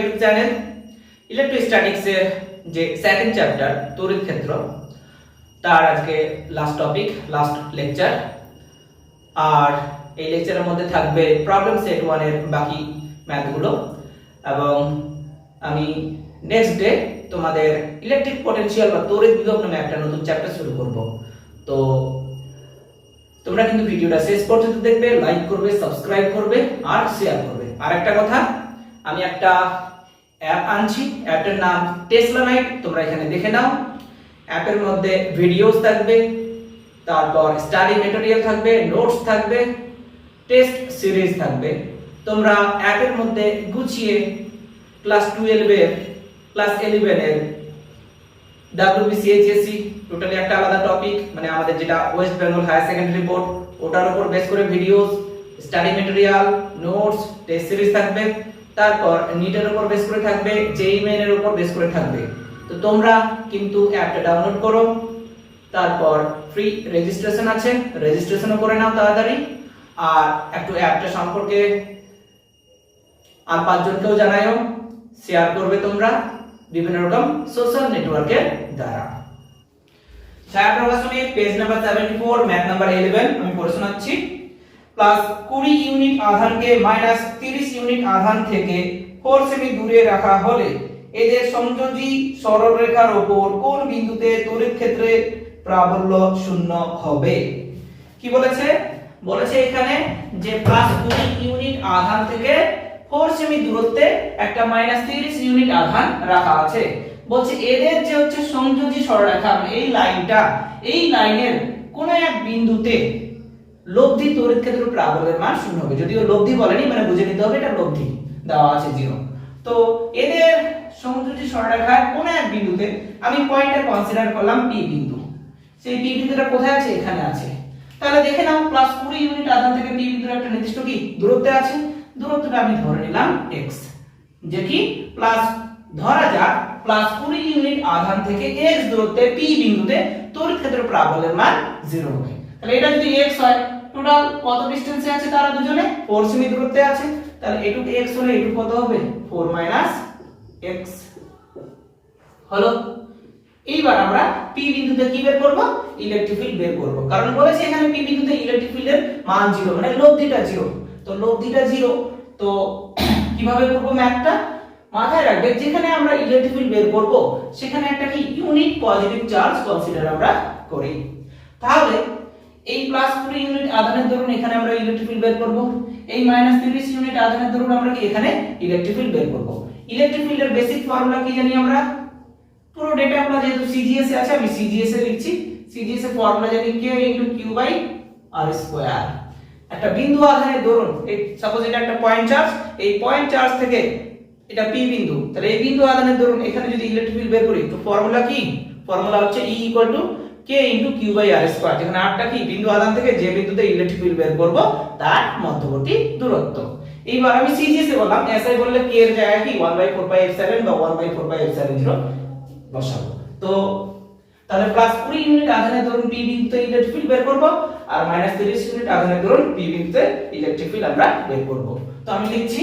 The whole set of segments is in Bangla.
ইউটিউব চ্যানেল ইলেকট্রোস্ট্যাটিক্স এর যে সেকেন্ড চ্যাপ্টার তড়িৎ ক্ষেত্র তার আজকে লাস্ট টপিক লাস্ট লেকচার। আর এই লেকচারের মধ্যে থাকবে প্রবলেম সেট 1 এর বাকি ম্যাথগুলো এবং আমি নেক্সট ডে তোমাদের ইলেকট্রিক পটেনশিয়াল বা তড়িৎ বিভব নামে একটা নতুন চ্যাপ্টার শুরু করব। তো তোমরা কিন্তু ভিডিওটা শেষ পর্যন্ত দেখবে, লাইক করবে, সাবস্ক্রাইব করবে আর শেয়ার করবে। আর একটা কথা, আমি একটা অ্যাপ আনছি, অ্যাপের নাম টেসলানাইট, তোমরা এখানে দেখে নাও। অ্যাপের মধ্যে ভিডিওস থাকবে, তারপর স্টাডি ম্যাটেরিয়াল থাকবে, নোটস থাকবে, টেস্ট সিরিজ থাকবে। তোমরা অ্যাপের মধ্যে গুছিয়ে ক্লাস 12 এর ক্লাস 11 এর WBCHSC টোটালি একটা আলাদা টপিক, মানে আমাদের যেটা West Bengal higher secondary board, ওটার উপর বেস করে videos, study material, notes, test series থাকবে। তারপর নিটের উপর বেস করে থাকবে, জেইই মেইন এর উপর বেস করে থাকবে। তো তোমরা কিন্তু অ্যাপটা ডাউনলোড করো, তারপর ফ্রি রেজিস্ট্রেশন আছে, রেজিস্ট্রেশনও করে নাও তাড়াতাড়ি। আর একটু অ্যাপটা সম্পর্কে আর 5 জনকেও জানাও, শেয়ার করবে তোমরা বিভিন্ন রকম সোশ্যাল নেটওয়ার্কের দ্বারা। ছায়া প্রকাশনী পেজ নাম্বার 74 ম্যাথ নাম্বার 11 আমি পড়ে শোনাচ্ছি। প্লাস 20 ইউনিট আধানকে মাইনাস 30 ইউনিট আধান থেকে 4 সেমি দূরে রাখা হলে এদের সংযোজী সরলরেখার উপর কোন বিন্দুতে তড়িৎ ক্ষেত্রে প্রাবল্য শূন্য হবে? কি বলেছে? বলেছে এখানে যে প্লাস 20 ইউনিট আধান থেকে 4 সেমি দূরত্বে একটা মাইনাস 30 ইউনিট আধান রাখা আছে। বলছে এদের যে হচ্ছে সংযোজী সরলরেখা, এই লাইনটা, এই লাইনের কোন এক বিন্দুতে লব্ধি তড়িৎ ক্ষেত্র প্রাবল্যের মান শূন্য হবে। যদিও লব্ধি বলেনি, মানে বুঝে নিতে হবে এটা লব্ধি, দেওয়া আছে 0। তো এদের সংযোজী সরলরেখার কোন এক বিন্দুতে আমি পয়েন্টটা কনসিডার করলাম P বিন্দু। সেই P বিন্দুটা কোথায় আছে? এখানে আছে। তাহলে দেখে নাও প্লাস 20 ইউনিট আধান থেকে P বিন্দুর একটা নির্দিষ্ট কি দূরত্বে আছে। দূরত্বটা আমি ধরে নিলাম x, যে কি প্লাস ধরা যাক প্লাস 20 ইউনিট আধান থেকে x দূরত্বে P বিন্দুতে তড়িৎ ক্ষেত্র প্রাবল্যের মান 0 হবে। তাহলে এটা যদি x হয়, টোটাল কত ডিসটেন্সে আছে তারা দুজনে? 4 সেমি দূরত্বে আছে। তাহলে এটুকু x হলে এটুকু কত হবে? 4 x হলো। এইবার আমরা P বিন্দুতে কি বের করব? ইলেকট্রিক ফিল্ড বের করব। কারণ বলেছে এখানে P বিন্দুতে ইলেকট্রিক ফিল্ডের মান 0, মানে লব্ধিটা 0। তো লব্ধিটা 0, তো কিভাবে করব ম্যাথটা? মাথায় রাখবে যেখানে আমরা ইলেকট্রিক ফিল্ড বের করব সেখানে একটা কি ইউনিট পজিটিভ চার্জ কনসিডার আমরা করি। তাহলে এই প্লাস 20 ইউনিট আধানের দরুন এখানে আমরা ইলেকট্রিক ফিল্ড বের করব, এই মাইনাস 30 ইউনিট আধানের দরুন আমরা কি এখানে ইলেকট্রিক ফিল্ড বের করব। ইলেকট্রিক ফিল্ডের বেসিক ফর্মুলা কি জানি আমরা? পুরো ডেটাগুলো যেহেতু সিজিএস এ আছে আমি সিজিএস এ লিখছি। সিজিএস এর ফর্মুলা জানি k * q/r²। একটা বিন্দু আধানের দরুন, এই সাপোজ এটা একটা পয়েন্ট চার্জ, এই পয়েন্ট চার্জ থেকে এটা P বিন্দু, তাহলে এই বিন্দু আধানের দরুন এখানে যদি ইলেকট্রিক ফিল্ড বের করি তো ফর্মুলা কি? ফর্মুলা হচ্ছে E = k * q/r²। যেখানে r টা কি বিন্দু আধান থেকে যে বিন্দুতে ইলেকট্রিক ফিল্ড বের করব তার মধ্যবর্তী দূরত্ব। এইবার আমি সিজিএস এ বললাম, এসআই বললে k এর জায়গায় কি 1/4πε বা 1/4πε0 বসাবো। তো তাহলে প্লাস 20 ইউনিট আধানের দরুন P বিন্দুতে ইলেকট্রিক ফিল্ড বের করব আর মাইনাস 30 ইউনিট আধানের দরুন P বিন্দুতে ইলেকট্রিক ফিল্ড আমরা বের করব। তো আমি লিখছি,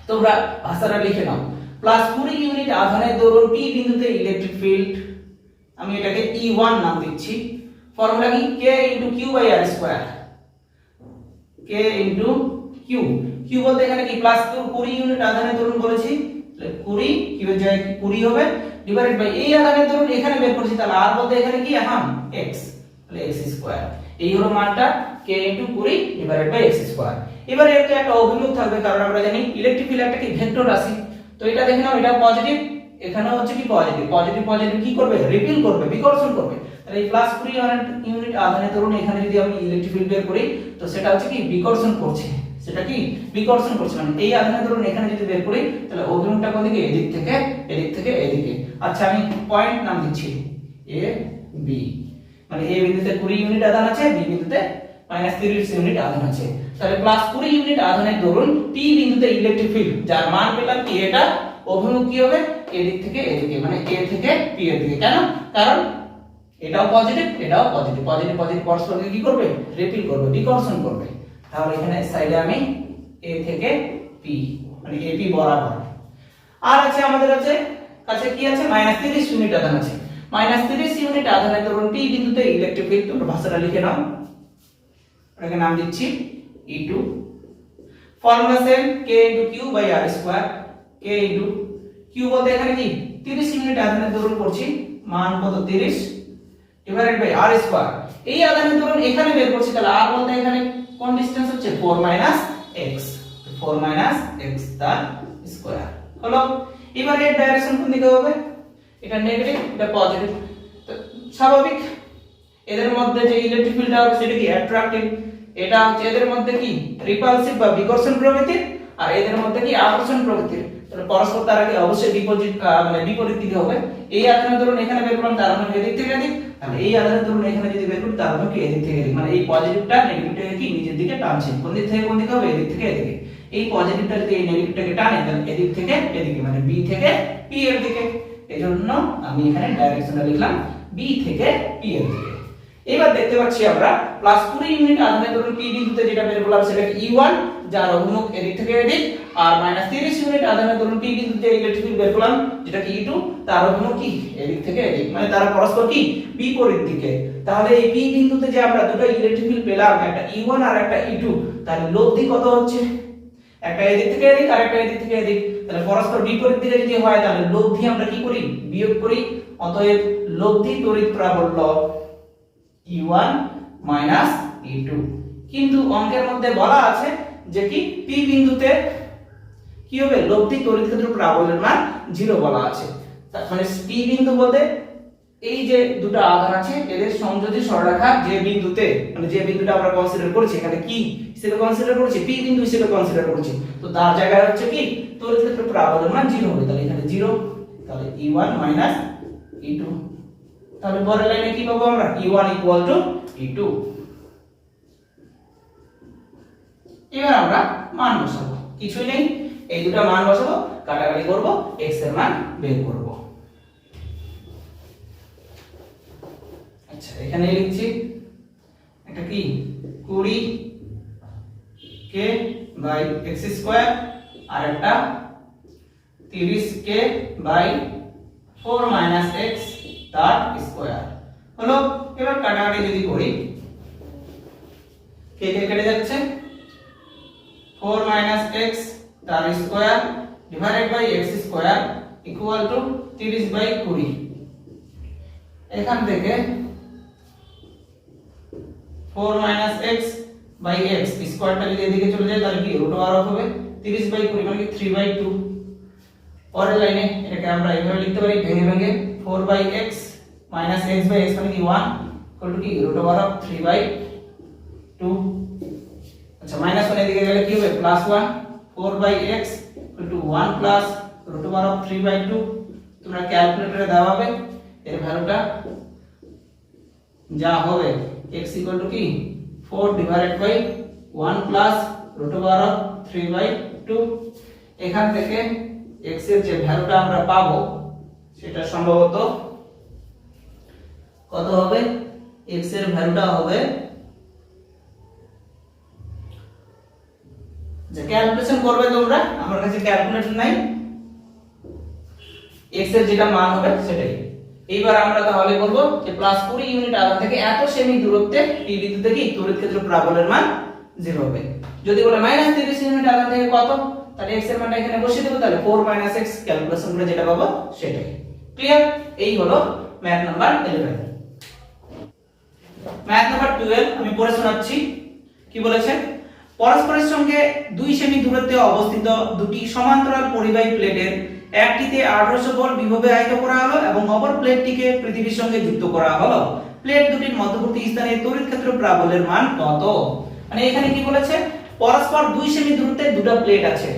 তোমরা ভাষাটা লিখে নাও। প্লাস 20 ইউনিট আধানের দরুন P বিন্দুতে ইলেকট্রিক ফিল্ড, আমি এটাকে E1 নাম দিচ্ছি। ফর্মুলা কি? k * q/r²। k * q, q বলতে এখানে কি প্লাস 20 ইউনিট আধানের দরুন বলেছি, 20 q এর জায়গায় 20 হবে ডিভাইডেড বাই এই আধানের দরুন এখানে বের করছি, তাহলে r বলতে এখানে কি এখন x, তাহলে x²। এই হলো মানটা k * 20 ডিভাইডেড বাই x²। এবারে এতে একটা অভিমুখ থাকবে, কারণ আমরা জানি ইলেকট্রিক ফিল্ড একটা কি ভেক্টর রাশি। তো এটা দেখে নাও, এটা পজিটিভ, এখানেও হচ্ছে কি পজিটিভ। পজিটিভ পজিটিভ কি করবে? রিপিল করবে, বিকর্ষণ করবে। তাহলে এই প্লাস 20 ইউনিট আধানের দরুন এখানে যদি আমি ইলেকট্রিক ফিল্ড বের করি তো সেটা হচ্ছে কি বিকর্ষণ করছে। সেটা কি বিকর্ষণ করছে, মানে এই আধানের দরুন এখানে যদি বের করি তাহলে অভিমুখটা কোন দিকে? এদিক থেকে এদিকে। আচ্ছা আমি পয়েন্ট নাম দিচ্ছি a b, মানে a বিন্দুতে 20 ইউনিট আধান আছে, b বিন্দুতে মাইনাস 30 ইউনিট আধান আছে। তাহলে প্লাস 20 ইউনিট আধানের দরুন P বিন্দুতে ইলেকট্রিক ফিল্ড যার মান পেলাম কি, এটা অভিমুখ কি হবে? এদিক থেকে এদিকে, মানে a থেকে p এর দিকে। কেন? কারণ এটাও পজিটিভ, এটাও পজিটিভ। পজিটিভ পজিটিভ পরস্পরকে কি করবে? রিপিল করবে, বিকর্ষণ করবে। তাহলে এখানে সাইডে আমি a থেকে p, মানে AP বরাবর আর আছে আমাদের কাছে কি আছে -30 ইউনিট আধান আছে। -30 ইউনিট আধানে ধরুন P বিন্দুতে ইলেকট্রিক ফিল্ড, তোমরা ভাষাটা লিখে নাও, এটাকে নাম দিচ্ছি E2। Formula same K × Q/R², K × Q বলতে এখানে কি 30 ইউনিট আধানে ধরুন করছি, মান কত 30 ডিভাইডেড বাই R²। এই আধানে ধরুন এখানে বের করছি, তাহলে R বলতে এখানে কোন ডিসটেন্স হচ্ছে 4 - x, 4 - x তার স্কয়ার হলো। এবার এর ডাইরেকশন কোন দিকে হবে, এটা নেগেটিভ এটা পজিটিভ, তো স্বাভাবিক এদের মধ্যে যে ইলেকট্রিক ফিল্ডটা হবে সেটা কি অ্যাট্রাকটিভ, এটা হচ্ছে এদের মধ্যে কি রিপালসিভ বা বিকর্ষণ প্রকৃতির, আর এদের মধ্যে কি আকর্ষণ প্রকৃতির। তাহলে পরস্পর তারা কি অবশ্যই বিপরীত দিকে হবে। এই আধানে ধরুন এখানে বের করলাম, তার মানে এদিক থেকে এদিক, তাহলে এই আধানে ধরুন এখানে যদি বের করি তার মানে কি এদিক থেকে এদিক, মানে এই পজিটিভটা নেগেটিভটাকে কি নিজের দিকে টানছে, কোন দিক থেকে কোন দিকে হবে, এদিক থেকে এদিকে। এই পজিটিভটা যদি এই নেগেটিভটাকে টানে তাহলে এদিক থেকে এদিকে, মানে B থেকে P এর দিকে। এজন্য আমি এখানে ডাইরেকশনটা লিখলাম B থেকে P এর দিকে। এবার দেখতে পাচ্ছি আমরা +20 ইউনিট আধানে ধরুন P বিন্দুতে যেটা বের করলাম সেটা কি E1, যার অভিমুখ এদিক থেকে এদিক, আর -30 ইউনিট আধানে ধরুন P বিন্দুতে ইলেকট্রিক ফিল্ড বের করলাম যেটা কি E2, তার অভিমুখ কি এদিক থেকে এদিক, মানে তারা পরস্পর কি বিপরীত দিকে। তাহলে এই P বিন্দুতে যে আমরা দুটো ইলেকট্রিক ফিল্ড পেলাম, একটা E1 আর একটা E2, তাহলে লব্ধি কত হচ্ছে, একটা এদিক থেকে এদিক আর একটা এদিক থেকে এদিক, তাহলে পরস্পর বিপরীত দিকে যদি হয় তাহলে লব্ধি আমরা কি করি, বিয়োগ করি। অতএব লব্ধি তড়িৎ প্রাবল্য E1 - E2। কিন্তু অঙ্কের মধ্যে বলা আছে যে কি P বিন্দুতে কি হবে, লব্ধি তড়িৎ ক্ষেত্র প্রাবল্যের মান 0 বলা আছে। তার মানে P বিন্দু বলতে এই যে দুটো আধান আছে এদের সংযোজী সরলরেখা যে বিন্দুতে, মানে যে বিন্দুটা আমরা কনসিডার করেছি, এখানে কি হিসেবে কনসিডার করেছি, P বিন্দু হিসেবে কনসিডার করেছি, তো তার জায়গায় হচ্ছে কি তড়িৎ ক্ষেত্র প্রাবল্যের মান 0 হবে। তাহলে এখানে 0, তাহলে E1 - E2। তাহলে পরের লাইনে কি পাবো আমরা, E1 = E2। এবার আমরা মান বসাবো, কিছুই নেই, এই দুটো মান বসাবো, কাটাকাটি করব, x এর মান বের করব। আচ্ছা এখানে লিখছি এটা কি 20k/x² আর একটা 30k/4 - x তার স্কয়ার হলো। এবার কাটাকাটি যদি করি, কে কে কেটে যাচ্ছে, 4 - x তার square divided by x² equal to 30/20। এখান থেকে 4 - x/x স্কয়ারটা যদি এদিকে চলে যায় তাহলে কি √r হবে 30/20 মানে কি 3/2। পরের লাইনে এটাকে আমরা এইভাবে লিখতে পারি ভেঙে ভেঙে, 4/x - x/x মানে কি 1 ইকুয়াল টু কি √3/2। আচ্ছা -1 এদিকে গেলে কি হবে +1, 4/x ইকুয়াল টু 1 প্লাস √3/2। তোমরা ক্যালকুলেটরে দাবাবে, এর ভ্যালুটা যা হবে x ইকুয়াল টু কি 4 ডিভাইডেড বাই 1 প্লাস √3/2। এখান থেকে x এর যে ভ্যালুটা আমরা পাবো সেটা সম্ভবত কত হবে, x এর ভ্যালুটা হবে, যে ক্যালকুলেশন করবে তোমরা, আমার কাছে ক্যালকুলেটর নাই, x এর যেটা মান হবে সেটাই। এইবার আমরা তাহলে বলবো যে +20 ইউনিট আধান থেকে এত সেমি দূরত্বে P বিন্দুতে কি তড়িৎ ক্ষেত্র প্রাবল্যের মান 0 হবে। যদি বলে -30 ইউনিট আধান থেকে কত, তাহলে x এর মানটা এখানে বসিয়ে দেব, তাহলে 4 - x ক্যালকুলেশন করে যেটা পাবো সেটাই। ক্লিয়ার? এই হলো ম্যাথ নাম্বার 11। ম্যাথ নাম্বার 12 আমি পড়ে শোনাচ্ছি। কি বলেছে, পরস্পরের সঙ্গে 2 সেমি দূরত্বে অবস্থিত দুটি সমান্তরাল পরিবাহী প্লেটের একটিতে 1800 ভোল্ট বিভবে আহিত করা হলো এবং অপর প্লেটটিকে পৃথিবীর সঙ্গে যুক্ত করা হলো। প্লেট দুটির মধ্যবর্তী স্থানে তড়িৎ ক্ষেত্র প্রাবল্যের মান কত। মানে এখানে কি বলেছে, পরস্পর 2 সেমি দূরত্বে দুটো প্লেট আছে,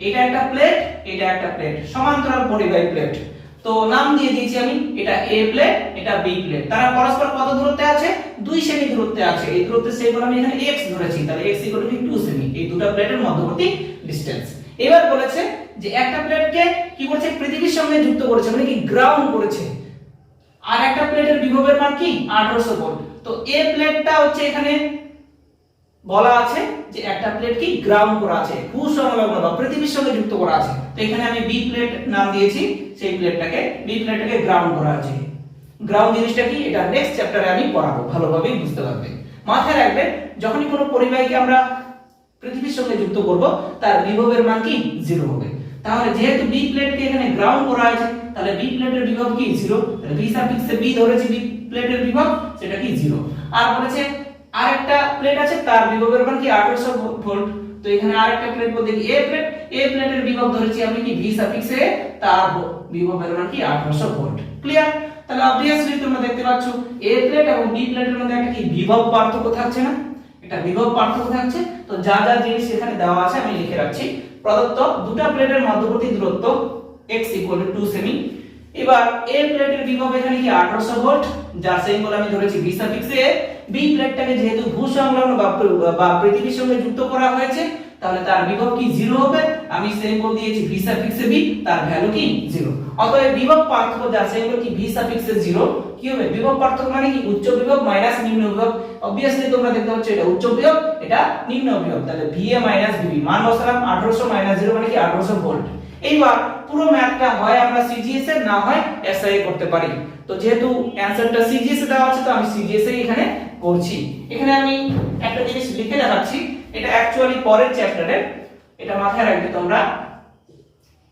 এটা একটা প্লেট, এটা একটা প্লেট, সমান্তরাল পরিবাহী প্লেট। তো নাম দিয়ে দিয়েছি আমি, এটা A প্লেট, এটা B প্লেট। তারা পরস্পর কত দূরত্বে আছে, 2 সেমি দূরত্বে আছে। এই দূরত্বের সেগুলো আমি এখানে x ধরেছি, তাহলে x 2 সেমি, এই দুটো প্লেটের মধ্যবর্তী ডিসটেন্স। এবার বলেছে যে একটা প্লেটকে কি করেছে, পৃথিবীর সঙ্গে যুক্ত করেছে, মানে কি গ্রাউন্ড করেছে, আর একটা প্লেটের বিভবের মান কি 1800 ভোল্ট। তো A প্লেটটা হচ্ছে এখানে বলা আছে যে একটা প্লেট কি গ্রাউন্ড করা আছে, ভূসংলগ্ন বা পৃথিবীর সঙ্গে যুক্ত করা আছে। তো এখানে আমি বি প্লেট নাম দিয়েছি, সেই প্লেটটাকে বি প্লেটটাকে গ্রাউন্ড করা আছে। গ্রাউন্ড জিনিসটা কি, এটা নেক্সট চ্যাপ্টারে আমি পড়াবো, ভালোভাবে বুঝতে পারবে। মাথায় রাখবে যখনই কোনো পরিবাহীকে আমরা পৃথিবীর সঙ্গে যুক্ত করব তার বিভবের মান কি 0 হবে। তাহলে যেহেতু বি প্লেটকে এখানে গ্রাউন্ড করা আছে, তাহলে বি প্লেটের বিভব কি 0, তাহলে বি সাফিক্সে বি ধরেছি, বি প্লেটের বিভব সেটা কি 0। আর বলেছে আরেকটা প্লেট আছে, তার বিভবের মান কি 1800 ভোল্ট। তো এখানে আরেকটা প্লেট বলতে কি এ প্লেট, এ প্লেটের বিভব ধরেছি আমি কি ভি সাফিক্সে, তার বিভবের মান কি 1800 ভোল্ট। ক্লিয়ার? তাহলে অবভিয়াসলি তোমরা দেখতে পাচ্ছ এ প্লেট এবং বি প্লেটের মধ্যে একটা কি বিভব পার্থক্য থাকছে না, এটা বিভব পার্থক্য থাকছে। তো যা যা জিনিস এখানে দেওয়া আছে আমি লিখে রাখছি। প্রদত্ত দুটো প্লেটের মধ্যবর্তী দূরত্ব x = 2 সেমি। এবার এ প্লেটের বিভব এখানে কি 1800 ভোল্ট, যার সিম্বল আমি ধরেছি ভি সাফিক্সে। বি প্লেটটাকে যেহেতু ভূসংলগ্ন বা পৃথিবীর সঙ্গে যুক্ত করা হয়েছে, তাহলে তার বিভব কি 0 হবে। আমি সিম্বল দিয়েছি ভি সাফিক্সে বি, তার ভ্যালু কি 0। অতএব বিভব পার্থক্য যার সিম্বল কি ভি সাফিক্সে 0 কি হবে, বিভব পার্থক্য মানে কি উচ্চ বিভব মাইনাস নিম্ন বিভব। অবভিয়াসলি তোমরা দেখতে পাচ্ছ এটা উচ্চ বিভব, এটা নিম্ন বিভব। তাহলে VA মাইনাস VB মান বসালাম 1800 মাইনাস 0 মানে কি 1800 ভোল্ট। এইবার পুরো ম্যাথটা হয় আমরা সিজিএস এর, না হয় এসআই করতে পারি। তো যেহেতু অ্যানসারটা সিজিএস এ দেওয়া আছে, তো আমি সিজিএস এ এখানে করছি। এখানে আমি একটা জিনিস লিখে দেখাচ্ছি, এটা অ্যাকচুয়ালি পরের চ্যাপ্টারে, এটা মাথায় রাখবে তোমরা।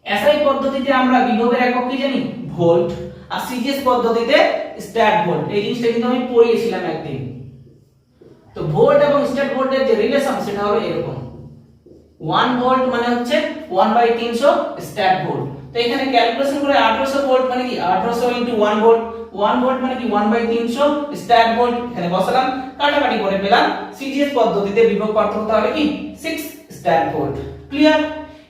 এসআই পদ্ধতিতে আমরা বিভবের একক কি জানি, ভোল্ট, আর সিজিএস পদ্ধতিতে স্ট্যাট ভোল্ট। এই জিনিসটা কিন্তু আমি পড়িয়েছিলাম একদিন। তো ভোল্ট এবং স্ট্যাট ভোল্টের যে রিলেশন সেটা হলো এরকম, 1 ভোল্ট মানে হচ্ছে 1/300 স্ট্যাট ভোল্ট। তো এখানে ক্যালকুলেশন করে 1800 ভোল্ট মানে কি 1800 * 1 ভোল্ট, 1 ভোল্ট মানে কি 1/300 স্ট্যাট ভোল্ট। এখানে বসালাম, কাটাকাটি করে পেলাম সিজিএস পদ্ধতিতে বিভব পার্থক্য তাহলে কি 6 স্ট্যাট ভোল্ট। ক্লিয়ার?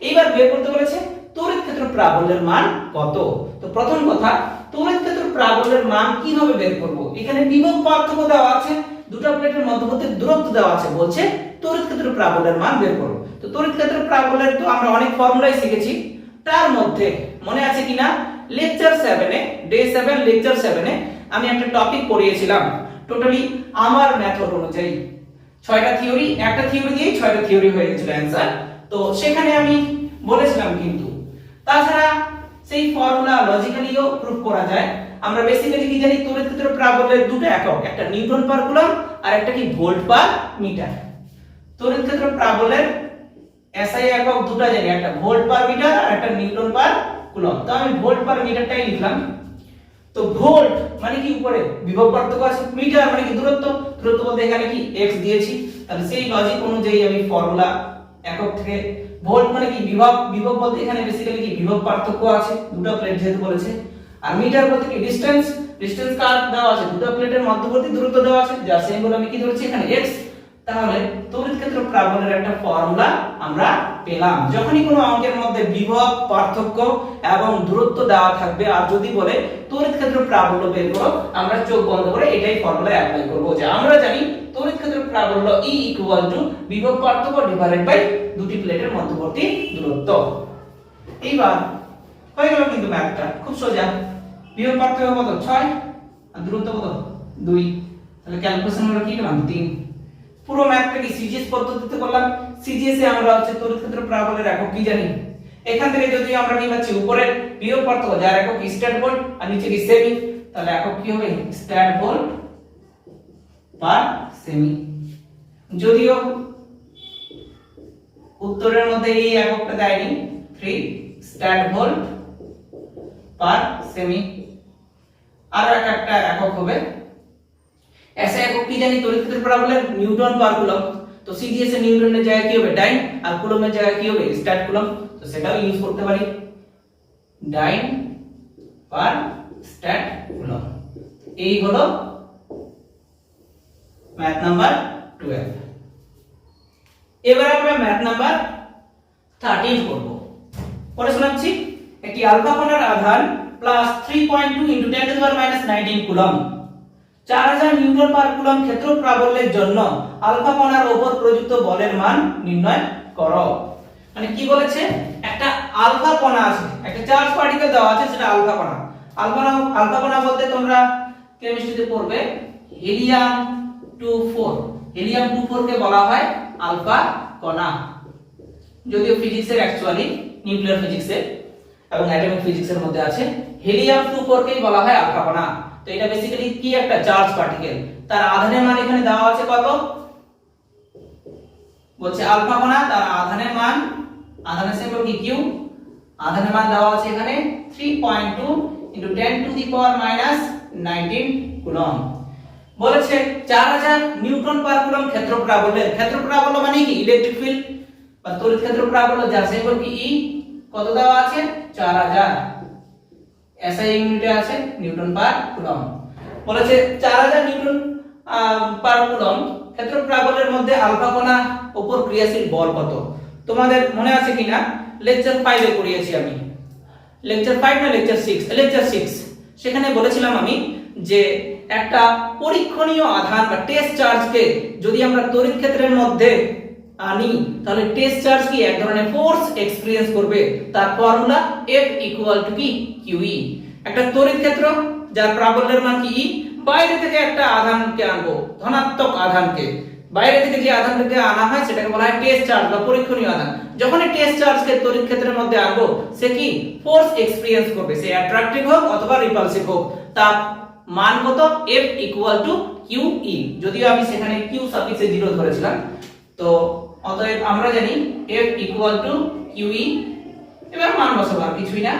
এইবার বের করতে বলেছে তড়িৎ ক্ষেত্র প্রাবল্যের মান কত। তো প্রথম কথা, তড়িৎ ক্ষেত্র প্রাবল্যের মান কিভাবে বের করব। এখানে বিভব পার্থক্য দেওয়া আছে, দুটো প্লেটের মধ্যবর্তী দূরত্ব দেওয়া আছে, বলছে তড়িৎ ক্ষেত্র প্রাবল্যের মান বের করো। তো তড়িৎ ক্ষেত্র প্রাবল্যের তো আমরা অনেক ফর্মুলাই শিখেছি, তার মধ্যে মনে আছে কিনা লেকচার 7 এ, ডে 7 লেকচার 7 এ আমি একটা টপিক পড়িয়েছিলাম টোটালি আমার মেথড অনুযায়ী। 6টা থিওরি, একটা থিওরি দিয়েই 6টা থিওরি হয়ে গেছিল অ্যানসার। তো সেখানে আমি বলেছিলাম কিন্তু তাছাড়া সেই ফর্মুলা লজিক্যালিও প্রুফ করা যায়। আমরা বেসিক্যালি কি জানি, তড়িৎ ক্ষেত্র প্রাবল্যের দুটো একক, একটা নিউটন পার কুলম্ব আর একটা কি ভোল্ট পার মিটার। তড়িৎ ক্ষেত্র প্রাবল্যের এসআই একক দুটো জানি, একটা ভোল্ট পার মিটার আর একটা নিউটন পার কুলম্ব। তো আমি ভোল্ট পার মিটারটাই লিখলাম। তো ভোল্ট মানে কি উপরে বিভব পার্থক্য আছে, মিটার মানে কি দূরত্ব, দূরত্ব বলতে এখানে কি x দিয়েছি। তাহলে সেই লজিক অনুযায়ী আমি ফর্মুলা একক থেকে ভোল্ট মানে কি বিভব, বিভব বলতে এখানে বেসিক্যালি কি বিভব পার্থক্য আছে দুটো প্লেট যেহেতু বলেছে। আর মিটার বলতে কি ডিসটেন্স, ডিসটেন্স কার দেওয়া আছে, দুটো প্লেটের মধ্যবর্তী দূরত্ব দেওয়া আছে, যার সিম্বল আমি কি ধরেছি এখানে x। তাহলে তড়িৎ ক্ষেত্র প্রাবল্যের একটা ফর্মুলা আমরা পেলাম। যখনই কোনো অঙ্কের মধ্যে বিভব পার্থক্য এবং দূরত্ব দেওয়া থাকবে, আর যদি বলে তড়িৎ ক্ষেত্র প্রাবল্য বের করো, আমরা চোখ বন্ধ করে এটাই ফর্মুলা অ্যাপ্লাই করব। যে আমরা জানি তড়িৎ ক্ষেত্র প্রাবল্য E = বিভব পার্থক্য ডিভাইডেড বাই দুটি প্লেটের মধ্যবর্তী দূরত্ব। এইবার হয়ে গেল কিন্তু ম্যাথটা খুব সোজা। বিভব পার্থক্য কত 6 আর দূরত্ব কত 2, তাহলে ক্যালকুলেশন আমরা কি পেলাম 3। পুরো ম্যাথটা কি সিজিএস পদ্ধতিতে করলাম। সিজিএস এ আমরা হচ্ছে তড়িৎ ক্ষেত্র প্রাবল্যের একক কি জানি, এখান থেকে যদি আমরা কি পাচ্ছি উপরে বিভব পার্থক্য যার একক স্ট্যাট ভোল্ট আর নিচে কি সেমি, তাহলে একক কি হবে স্ট্যাট ভোল্ট পার সেমি। যদিও উত্তরের মধ্যে এই এককটা দেয়নি, 3 স্ট্যাট ভোল্ট পার সেমি। আর একটা একক হবে এসআই একক কি জানি তড়িৎ ক্ষেত্র প্রাবল্যের নিউটন পার কুলম্ব। তো সিজিএস এর নিউটনের জায়গায় কি হবে ডাইন, আর কুলম্বের জায়গায় কি হবে স্ট্যাট কুলম্ব। তো সেটাও ইউজ করতে পারি, ডাইন পার স্ট্যাট কুলম্ব। এই হলো ম্যাথ নাম্বার 12। এবার আমরা ম্যাথ নাম্বার 13 করব। পরে শোনাচ্ছি, একটি আলফা কণার আধান প্লাস 3.2 × 10⁻⁹ কুলম্ব 4000 নিউটন পার কুলম্ব ক্ষেত্র প্রাবল্যের জন্য আলফা কণার উপর প্রযুক্ত বলের মান নির্ণয় করো। মানে কি বলেছে, একটা আলফা কণা আছে, একটা চার্জ পার্টিকেল দেওয়া আছে, সেটা আলফা কণা। আলফা কণা বলতে তোমরা কেমিস্ট্রিতে পড়বে হিলিয়াম 24 হিলিয়াম 24 কে বলা হয় আলফা কণা। যদিও ফিজিক্সের অ্যাকচুয়ালি নিউক্লিয়ার ফিজিক্সের এবং অ্যাটমিক ফিজিক্সের মধ্যে আছে, হিলিয়াম 24 কেই বলা হয় আলফা কণা। তো এটা বেসিক্যালি কি একটা চার্জ পার্টিকেল, তার আধানের মান এখানে দেওয়া আছে কত, বলছে আলফা কণা, তার আধানের মান, আধানের সিম্বল কি কিউ, আধানের মান দেওয়া আছে এখানে 3.2 × 10⁻⁻19 কুলম্ব। বলেছে 4000 নিউটন পার কুলম্ব ক্ষেত্র প্রাবল্যের, ক্ষেত্র প্রাবল্য মানে কি ইলেকট্রিক ফিল্ড বা তড়িৎ ক্ষেত্র প্রাবল্য, যার সিম্বল কি ই, কত দেওয়া আছে 4000, এসআই ইউনিটে আছে নিউটন পার কুলম্ব। বলেছে 4000 নিউটন পার কুলম্ব ক্ষেত্র প্রাবল্যের মধ্যে আলফা কণা উপর ক্রিয়াশীল বল কত। তোমাদের মনে আছে কিনা লেকচার 5 এ পড়িয়েছি আমি, লেকচার 5 না লেকচার 6, লেকচার 6, সেখানে বলেছিলাম আমি যে একটা পরীক্ষণীয় আধান বা টেস্ট চার্জকে যদি আমরা তড়িৎ ক্ষেত্রের মধ্যে আনি তাহলে টেস্ট চার্জ কি এক ধরনের ফোর্স এক্সপেরিয়েন্স করবে, তার ফর্মুলা F = কি QE। একটা তড়িৎ ক্ষেত্র যার প্রাবল্যের মান কি E, বাইরে থেকে একটা আধানকে আনবো, ধনাত্মক আধানকে, বাইরে থেকে যে আধানটাকে আনা হয় সেটাকে বলা হয় টেস্ট চার্জ বা পরীক্ষণীয় আধান। যখন এই টেস্ট চার্জকে তড়িৎ ক্ষেত্রের মধ্যে আনবো সে কি ফোর্স এক্সপেরিয়েন্স করবে, সে অ্যাট্রাকটিভ হোক অথবা রিপালসিভ হোক, তার মান কত F = QE। যদিও আমি সেখানে Q সাফিক্সে 0 ধরেছিলাম, তো অতএব আমরা জানি F = QE। এবার মান বসাবো, আর কিছুই না,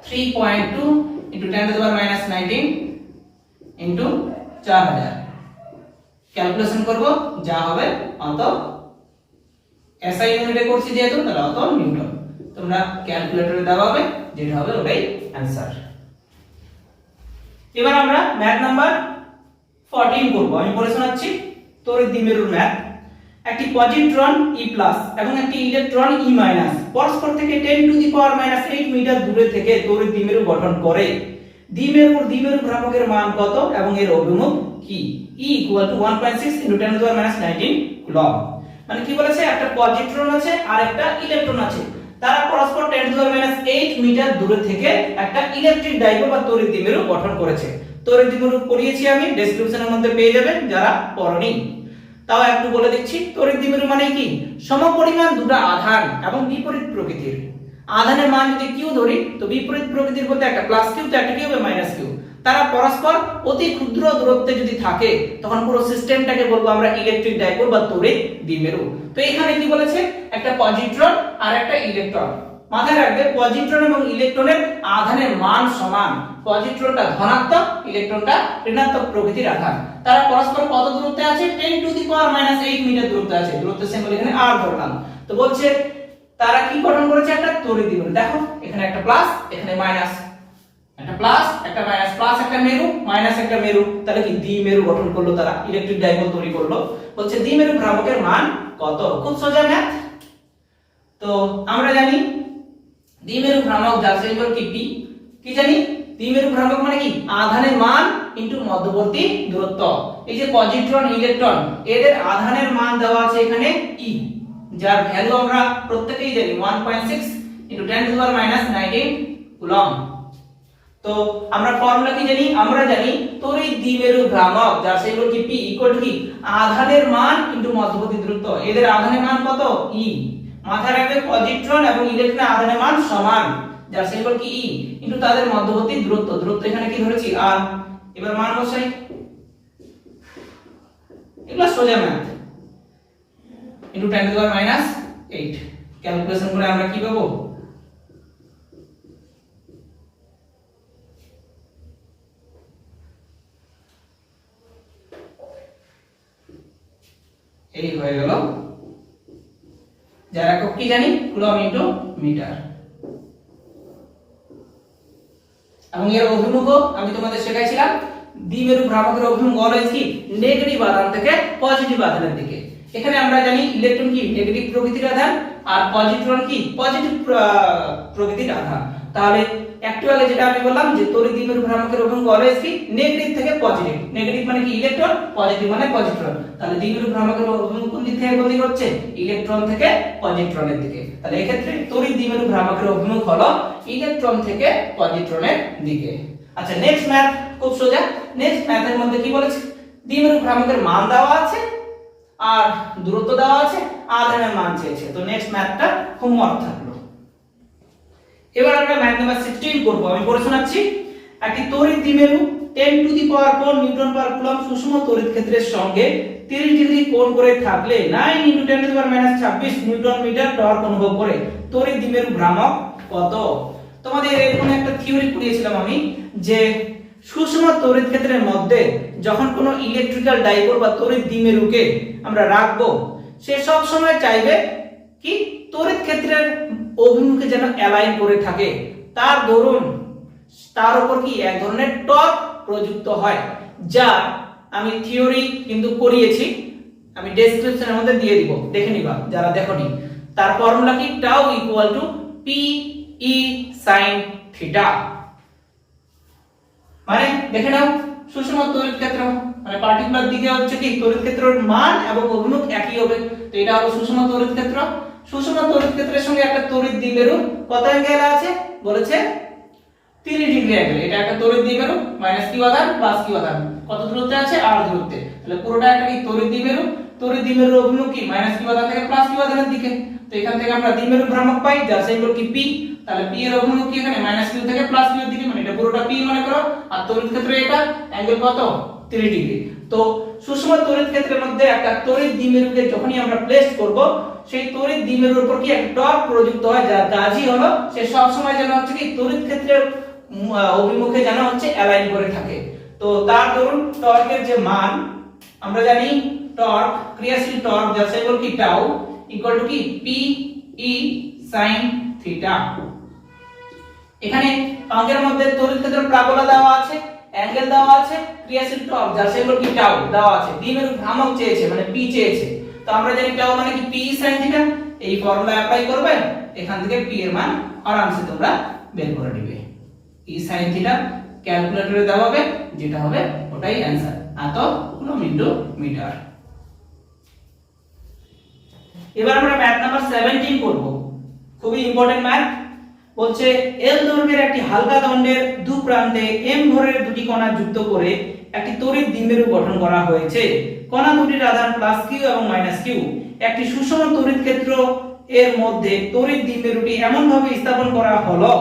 3.2 × 10⁻⁻19 × 4000 ক্যালকুলেশন করব, যা হবে অত, এসআই ইউনিটে করছি যেহেতু তাহলে অত নিউটন। তোমরা ক্যালকুলেটরে দাবাবে যেটা হবে ওটাই অ্যানসার। এবার আমরা ম্যাথ নাম্বার 14 করব। আমি বলে শোনাচ্ছি তড়িৎ দ্বিমেরুর ম্যাথ। একটি পজিট্রন E+ এবং একটি ইলেকট্রন E- পরস্পর থেকে 10⁻⁸ মিটার দূরে থেকে তড়িৎ দ্বিমেরু গঠন করে। দ্বিমেরু ভ্রামকের মান কত এবং এর অভিমুখ কি? E = 1.6 × 10⁻⁹ coulomb. মানে কি বলেছে, একটা পজিট্রন আছে আর একটা ইলেকট্রন আছে, তারা পরস্পর 10⁻⁸ মিটার দূরে থেকে একটা ইলেকট্রিক ডাইপোল বা তড়িৎ দ্বিমেরু গঠন করেছে। তড়িৎ দ্বিমেরু পড়িয়েছি আমি, ডেসক্রিপশনের মধ্যে পেয়ে যাবেন যারা পড়নি। তাও একটু বলে দিচ্ছি, তড়িৎ দ্বিমেরু মানে কি সমপরিমাণ দুটো আধান এবং বিপরীত প্রকৃতির। আধানের মান যদি কিউ ধরি তো বিপরীত প্রকৃতির বলতে একটা প্লাস কিউ তো একটা কি হবে মাইনাস কিউ, তারা পরস্পর অতি ক্ষুদ্র দূরত্বে যদি থাকে তখন পুরো সিস্টেমটাকে বলবো আমরা ইলেকট্রিক ডাইপোল বা তড়িৎ দ্বিমেরু। তো এখানে কি বলেছে, একটা পজিট্রন আর একটা ইলেকট্রন। মাথায় রাখবে পজিট্রন এবং ইলেকট্রনের আধানের মান সমান, পজিট্রনটা ধনাত্মক, ইলেকট্রনটা ঋণাত্মক প্রকৃতির আধান। তারা পরস্পর কত দূরত্বে আছে, 10⁻⁸ মিটার দূরত্বে আছে, দূরত্বের সিম্বল এখানে আর ধরলাম। তো বলছে তারা কি গঠন করেছে, একটা তড়িৎ দ্বিমেরু। দেখো এখানে একটা প্লাস এখানে মাইনাস, একটা প্লাস একটা মাইনাস, প্লাস একটা মেরু মাইনাস একটা মেরু, তাহলে কি দ্বিমেরু গঠন করলো, তারা ইলেকট্রিক ডাইপোল তৈরি করলো। বলছে দ্বিমেরু ভ্রামকের মান কত, খুব সোজা ম্যাথ। তো আমরা জানি দ্বিমেরু ভ্রামক যার সিম্বল কি পি, কি জানি দ্বিমেরু ভ্রামক মানে কি আধানের মান ইনটু মধ্যবর্তী দূরত্ব। এই যে পজিট্রন ইলেকট্রন এদের আধানের মান দেওয়া আছে এখানে ই, যার ভ্যালু আমরা প্রত্যেকই জানি 1.6 × 10⁻⁹ কুলম্ব। তো আমরা ফর্মুলা কি জানি, আমরা জানি তড়িৎ দ্বিমেরু ভ্রামক যার সিম্বল কি পি = কি আধানের মান ইনটু মধ্যবর্তী দূরত্ব। এদের আধানের মান কত ই, মাথায় রাখবে পজিট্রন এবং ইলেকট্রনের আধানের মান সমান, যার সিম্বল কি ই, ইনটু তাদের মধ্যবর্তী দূরত্ব, দূরত্ব এখানে কি ধরেছি আর। এবার মান বসাই, এগুলো সোজা ম্যাথ, ইনটু 10⁻⁸ ক্যালকুলেশন করে আমরা কি পাবো, এই হয়ে গেল, যার একক কি জানি কুলম্ব ইনটু মিটার। এবং এর অভিমুখ আমি তোমাদের শেখাইছিলাম, দ্বিমেরু ভ্রামকের অভিমুখ অলওয়েজ কি নেগেটিভ আধান থেকে পজিটিভ আধানের দিকে। এখানে আমরা জানি ইলেকট্রন কি নেগেটিভ প্রকৃতির আধান আর পজিট্রন কি পজিটিভ প্রকৃতির আধান। তাহলে একটু আগে যেটা আমি বললাম যে তড়িৎ দ্বিমেরু ভ্রামকের অভিমুখ অলওয়েজ কি নেগেটিভ থেকে পজিটিভ, নেগেটিভ মানে কি ইলেকট্রন, পজিটিভ মানে পজিট্রন। তাহলে দ্বিমেরু ভ্রামকের অভিমুখ কোন দিক থেকে কোন দিকে হচ্ছে, ইলেকট্রন থেকে পজিট্রনের দিকে। তাহলে এই ক্ষেত্রে তড়িৎ দ্বিমেরু ভ্রামকের অভিমুখ হলো ইলেকট্রন থেকে পজিট্রনের দিকে। আচ্ছা নেক্সট ম্যাথ খুব সোজা। নেক্সট ম্যাথের মধ্যে কি বলেছে, দ্বিমেরু ভ্রামকের মান দেওয়া আছে আর দূরত্ব দেওয়া আছে, আধানের মান চেয়েছে। তো নেক্সট ম্যাথটা হোমওয়ার্ক থাকলো। এবার আমরা ম্যাথ নাম্বার 16 করব। আমি পড়ে শোনাচ্ছি। একটি তড়িৎ দ্বিমেরু 10⁴ নিউটন পার কুলম্ব সুষম তড়িৎ ক্ষেত্রের সঙ্গে 30 ডিগ্রি কোণ করে থাকলে 9 × 10⁻26 নিউটন মিটার টর্ক অনুভব করে তড়িৎ দ্বিমেরু ভ্রামক কত? তোমাদের এরকম একটা থিওরি পড়িয়েছিলাম আমি, যে সুষম তড়িৎ ক্ষেত্রের মধ্যে যখন কোনো ইলেকট্রিক্যাল ডাইপোল বা তড়িৎ দ্বিমেরুকে আমরা রাখবো, সে সব সময় চাইবে কি তড়িৎ ক্ষেত্রের অভিমুখে যেন অ্যালাইন করে থাকে, তার দরুন তার উপর কি এক ধরনের টর্ক প্রযুক্ত হয়, যা আমি থিওরি কিন্তু করিয়েছি, আমি ডেসক্রিপশনের মধ্যে দিয়ে দিব, দেখে নিবা যারা দেখোনি। তার ফর্মুলা কি tau equal to P E sin theta. মানে দেখে নাও, সুষম তড়িৎ ক্ষেত্র মানে পার্টিকুলার দিকে হচ্ছে কি তড়িৎ ক্ষেত্রের মান এবং অভিমুখ একই হবে, তো এটা হলো সুষম তড়িৎ ক্ষেত্র। সুষম তড়িৎ ক্ষেত্রের সঙ্গে একটা তড়িৎ দ্বিমেরু কত অ্যাঙ্গেল আছে বলেছে 30 ডিগ্রি অ্যাঙ্গেল। এটা একটা তড়িৎ দ্বিমেরু, মাইনাস কিউ আধান প্লাস কিউ আধান কত দূরত্বে আছে r দূরত্বে, তাহলে পুরোটা একটা কি তড়িৎ দ্বিমেরু। তড়িৎ দ্বিমেরুর অভিমুখ কি মাইনাস কিউ আধান থেকে প্লাস কিউ আধানের দিকে, তো এখান থেকে আমরা দ্বিমেরু ভ্রামক পাই যার সিম্বল কি p, তাহলে p এর অভিমুখ কি এখানে মাইনাস কিউ থেকে প্লাস কিউ এর দিকে, মানে এটা পুরোটা p মনে করো, আর তড়িৎ ক্ষেত্রে এটা অ্যাঙ্গেল কত 30 ডিগ্রি। তো সুষম তড়িৎ ক্ষেত্রের মধ্যে একটা তড়িৎ দ্বিমেরুকে যখনই আমরা প্লেস করব, সেই তড়িৎ দ্বিমেরুর উপর কি একটা টর্ক প্রযুক্ত হয়, যার কাজই হলো সে সব সময় যেন হচ্ছে কি তড়িৎ ক্ষেত্রের অভিমুখে যেন হচ্ছে অ্যালাইন করে থাকে। তো তার ধরুন টর্কের যে মান আমরা জানি, টর্ক ক্রিয়াশীল টর্ক যার সিম্বল কি টাউ ইকুয়াল টু কি পি ই sin থিটা। এখানে অঙ্কের মধ্যে তড়িৎ ক্ষেত্রের প্রাবল্য দেওয়া আছে, অ্যাঙ্গেল দেওয়া আছে, ক্রিয়াশীল টর্ক যার সিম্বল কি টাউ দেওয়া আছে, দ্বিমেরু ভ্রামক চেয়েছে মানে p চেয়েছে। তো আমরা জানি টাউ মানে কি p sin থিটা, এই ফর্মুলা অ্যাপ্লাই করবে, এখান থেকে p এর মান আরামসে তোমরা বের করে নেবে। p sin থিটা ক্যালকুলেটরে দেওয়া হবে, যেটা হবে ওটাই অ্যানসার, এত কুলম্ব ইনটু মিটার। এবার আমরা ম্যাথ নাম্বার 17 করব। খুবই ইম্পর্টেন্ট ম্যাথ। বলছে L দৈর্ঘ্যের একটি হালকা দণ্ডের দু প্রান্তে m ভরের দুটি কণা যুক্ত করে একটি তড়িৎ দ্বিমেরু গঠন করা হয়েছে। কণা দুটির আধান প্লাস কিউ এবং মাইনাস কিউ। একটি সুষম তড়িৎ ক্ষেত্র এর মধ্যে তড়িৎ দ্বিমেরুটি এমন ভাবে স্থাপন করা হলো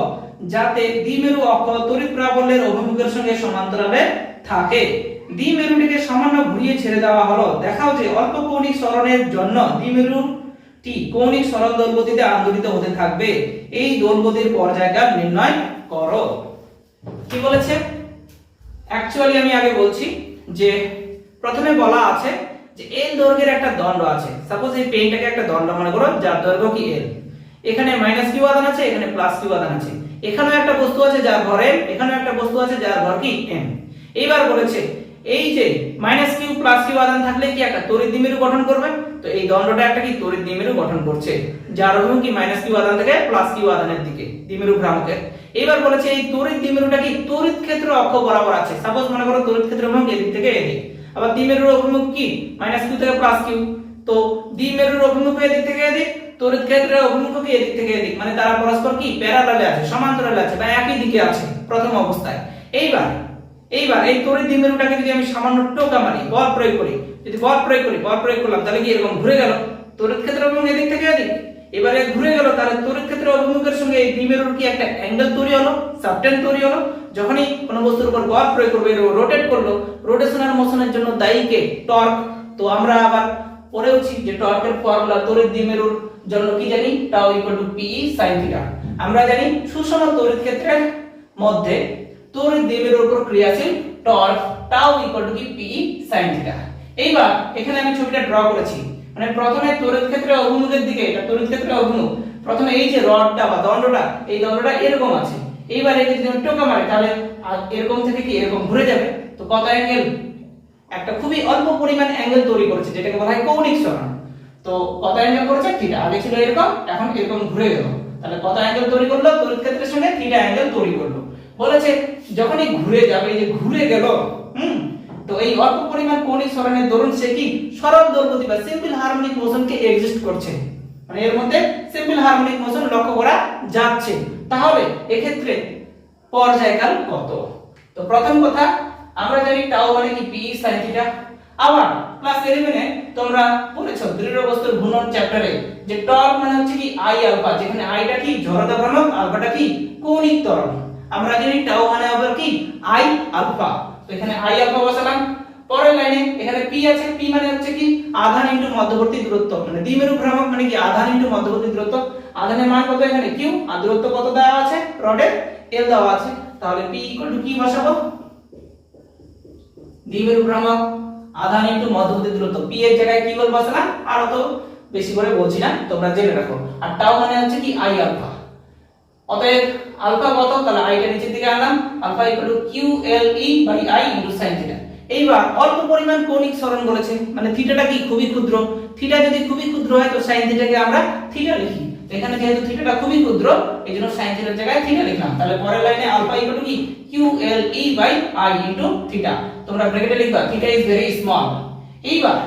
যাতে দ্বিমেরু অক্ষ তড়িৎ প্রাবল্যের অভিমুখের সঙ্গে সমান্তরালে থাকে। দ্বিমেরুটিকে সামান্য ঘুরিয়ে ছেড়ে দেওয়া হলো। দেখাও যে অল্প কৌণিক সরণের জন্য দ্বিমেরুটি কৌণিক সরল দোলগতিতে আন্দোলিত হতে থাকবে। এই দোলগতির পর্যায়কাল নির্ণয় করো। কি বলেছে? অ্যাকচুয়ালি আমি আগে বলছি যে প্রথমে বলা আছে যে l দৈর্ঘ্যের একটা দণ্ড আছে। সাপোজ এই পেনটাকে একটা দণ্ড মনে করো যার দৈর্ঘ্য কি l। এখানে মাইনাস কিউ আধান আছে, এখানে প্লাস কিউ আধান আছে। এখানে একটা বস্তু আছে যার ভর m, এখানে একটা বস্তু আছে যার ভর কি m। এইবার বলেছে এই যে মাইনাস কিউ প্লাস কিউ আধান থাকলে কি একটা তড়িৎ দ্বিমেরু গঠন করবে। তো এই দণ্ডটা একটা কি তড়িৎ দ্বিমেরু গঠন করছে যার অভিমুখ কি মাইনাস কিউ আধান থেকে প্লাস কিউ আধানের দিকে, দ্বিমেরু ভ্রামকের। এবার বলেছে এই তড়িৎ দ্বিমেরুটা কি তড়িৎ ক্ষেত্র অক্ষ বরাবর আছে। সাপোজ মনে করো তড়িৎ ক্ষেত্রের অভিমুখ এদিক থেকে এদিক, আবার দ্বিমেরুর অভিমুখ কি মাইনাস কিউ থেকে প্লাস কিউ। তো দ্বিমেরুর অভিমুখ এদিক থেকে এদিক, তড়িৎ ক্ষেত্রের অভিমুখ কি এদিক থেকে এদিক, মানে তারা পরস্পর কি প্যারালালে আছে, সমান্তরালে আছে বা একই দিকে আছে প্রথম অবস্থায়। এইবার এই তড়িৎ দ্বিমেরুটাকে যদি আমি সামান্য টোকা মারি, বল প্রয়োগ করি, যদি বল প্রয়োগ করলাম তাহলে কি এরকম ঘুরে গেল তড়িৎ ক্ষেত্রের অভিমুখ এদিক থেকে এদিক। এবারে ঘুরে গেল, তাহলে তড়িৎ ক্ষেত্রের অভিমুখের সঙ্গে এই দ্বিমেরুর কি একটা অ্যাঙ্গেল তৈরি হলো, সাবটেন্ড তৈরি হলো। যখনই কোনো বস্তুর উপর বল প্রয়োগ করবে, রোটেট করলো, রোটেশনাল মোশনের জন্য দায়ী কে? টর্ক। তো আমরা আবার পড়েওছি যে টর্কের ফর্মুলা তড়িৎ দ্বিমেরুর জন্য কি জানি, tau equal to P sin theta. আমরা জানি সুষম তড়িৎ ক্ষেত্রের মধ্যে তড়িৎ দ্বিমেরুর উপর ক্রিয়াশীল টর্ক টাউ ইকুয়াল টু কি পি sin থিটা। এইবার এখানে আমি ছবিটা ড্র করেছি, মানে প্রথমে তড়িৎ ক্ষেত্রের অভিমুখের দিকে, এটা তড়িৎ ক্ষেত্রের অভিমুখ, প্রথমে এই যে রডটা বা দণ্ডটা, এই দণ্ডটা এরকম আছে। এইবার একে যদি আমি টোকা মারি তাহলে এরকম থেকে কি এরকম ঘুরে যাবে। তো কত অ্যাঙ্গেল? একটা খুবই অল্প পরিমাণ অ্যাঙ্গেল তৈরি করেছে যেটাকে বলা হয় কৌণিক সরণ। তো কত অ্যাঙ্গেল করেছে? থিটা। আগে ছিল এরকম, এখন এরকম ঘুরে গেল, তাহলে কত অ্যাঙ্গেল তৈরি করলো? তড়িৎ ক্ষেত্রের সঙ্গে থিটা অ্যাঙ্গেল তৈরি করলো। বলেছে যখনই ঘুরে যাবে, এই যে ঘুরে গেল, তো এই অল্প পরিমাণ কৌণিক সরণের দরুন সে কি সরল দোলগতি বা সিম্পল হারমোনিক মোশনকে এক্সিস্ট করছে, মানে এর মধ্যে সিম্পল হারমোনিক মোশন লক্ষ্য করা যাচ্ছে। তাহলে এক্ষেত্রে পর্যায়কাল কত? তো প্রথম কথা আমরা জানি টাউ মানে কি পি sin থিটা, আবার ক্লাস 11 এ তোমরা পড়েছো দৃঢ় বস্তুর ঘূর্ণন চ্যাপ্টারে যে টর্ক মানে হচ্ছে কি আই আলফা, যেখানে আইটা কি জড়তা ভ্রামক, আলফাটা কি কৌণিক ত্বরণ। আমরা জানি টাউ মানে আবার কি আই আলফা, তো এখানে আই আলফা বসালাম। পরের লাইনে এখানে পি আছে, পি মানে হচ্ছে কি আধান ইনটু মধ্যবর্তী দূরত্ব, মানে দ্বিমেরু ভ্রামক মানে কি আধান ইনটু মধ্যবর্তী দূরত্ব। আধানের মান কত এখানে কিউ, আর দূরত্ব কত দেওয়া আছে রডের এল দেওয়া আছে, তাহলে পি ইকুয়াল টু কি বসাবো, দ্বিমেরু ভ্রামক আধান ইনটু মধ্যবর্তী দূরত্ব, পি এর জায়গায় কি বল বসালাম, আর তো বেশি করে বলছি না, তোমরা জেনে রাখো। আর টাউ মানে হচ্ছে কি আই আলফা, অতএব আলফা কত, তাহলে আইটা নিচের দিকে আনলাম, alpha equal to Q L E by I into sin theta. এইবার অল্প পরিমাণ কৌণিক সরণ বলেছে, মানে থিটাটা কি খুবই ক্ষুদ্র, থিটা যদি খুবই ক্ষুদ্র হয় তো sin থিটাকে আমরা থিটা লিখি, তো এখানে যেহেতু থিটাটা খুবই ক্ষুদ্র এইজন্য sin থিটার জায়গায় থিটা লিখলাম। তাহলে পরের লাইনে আলফা ইকুয়াল টু কি Q L E by I into theta, তোমরা ব্র্যাকেটে লিখবা থিটা ইজ ভেরি স্মল। এইবার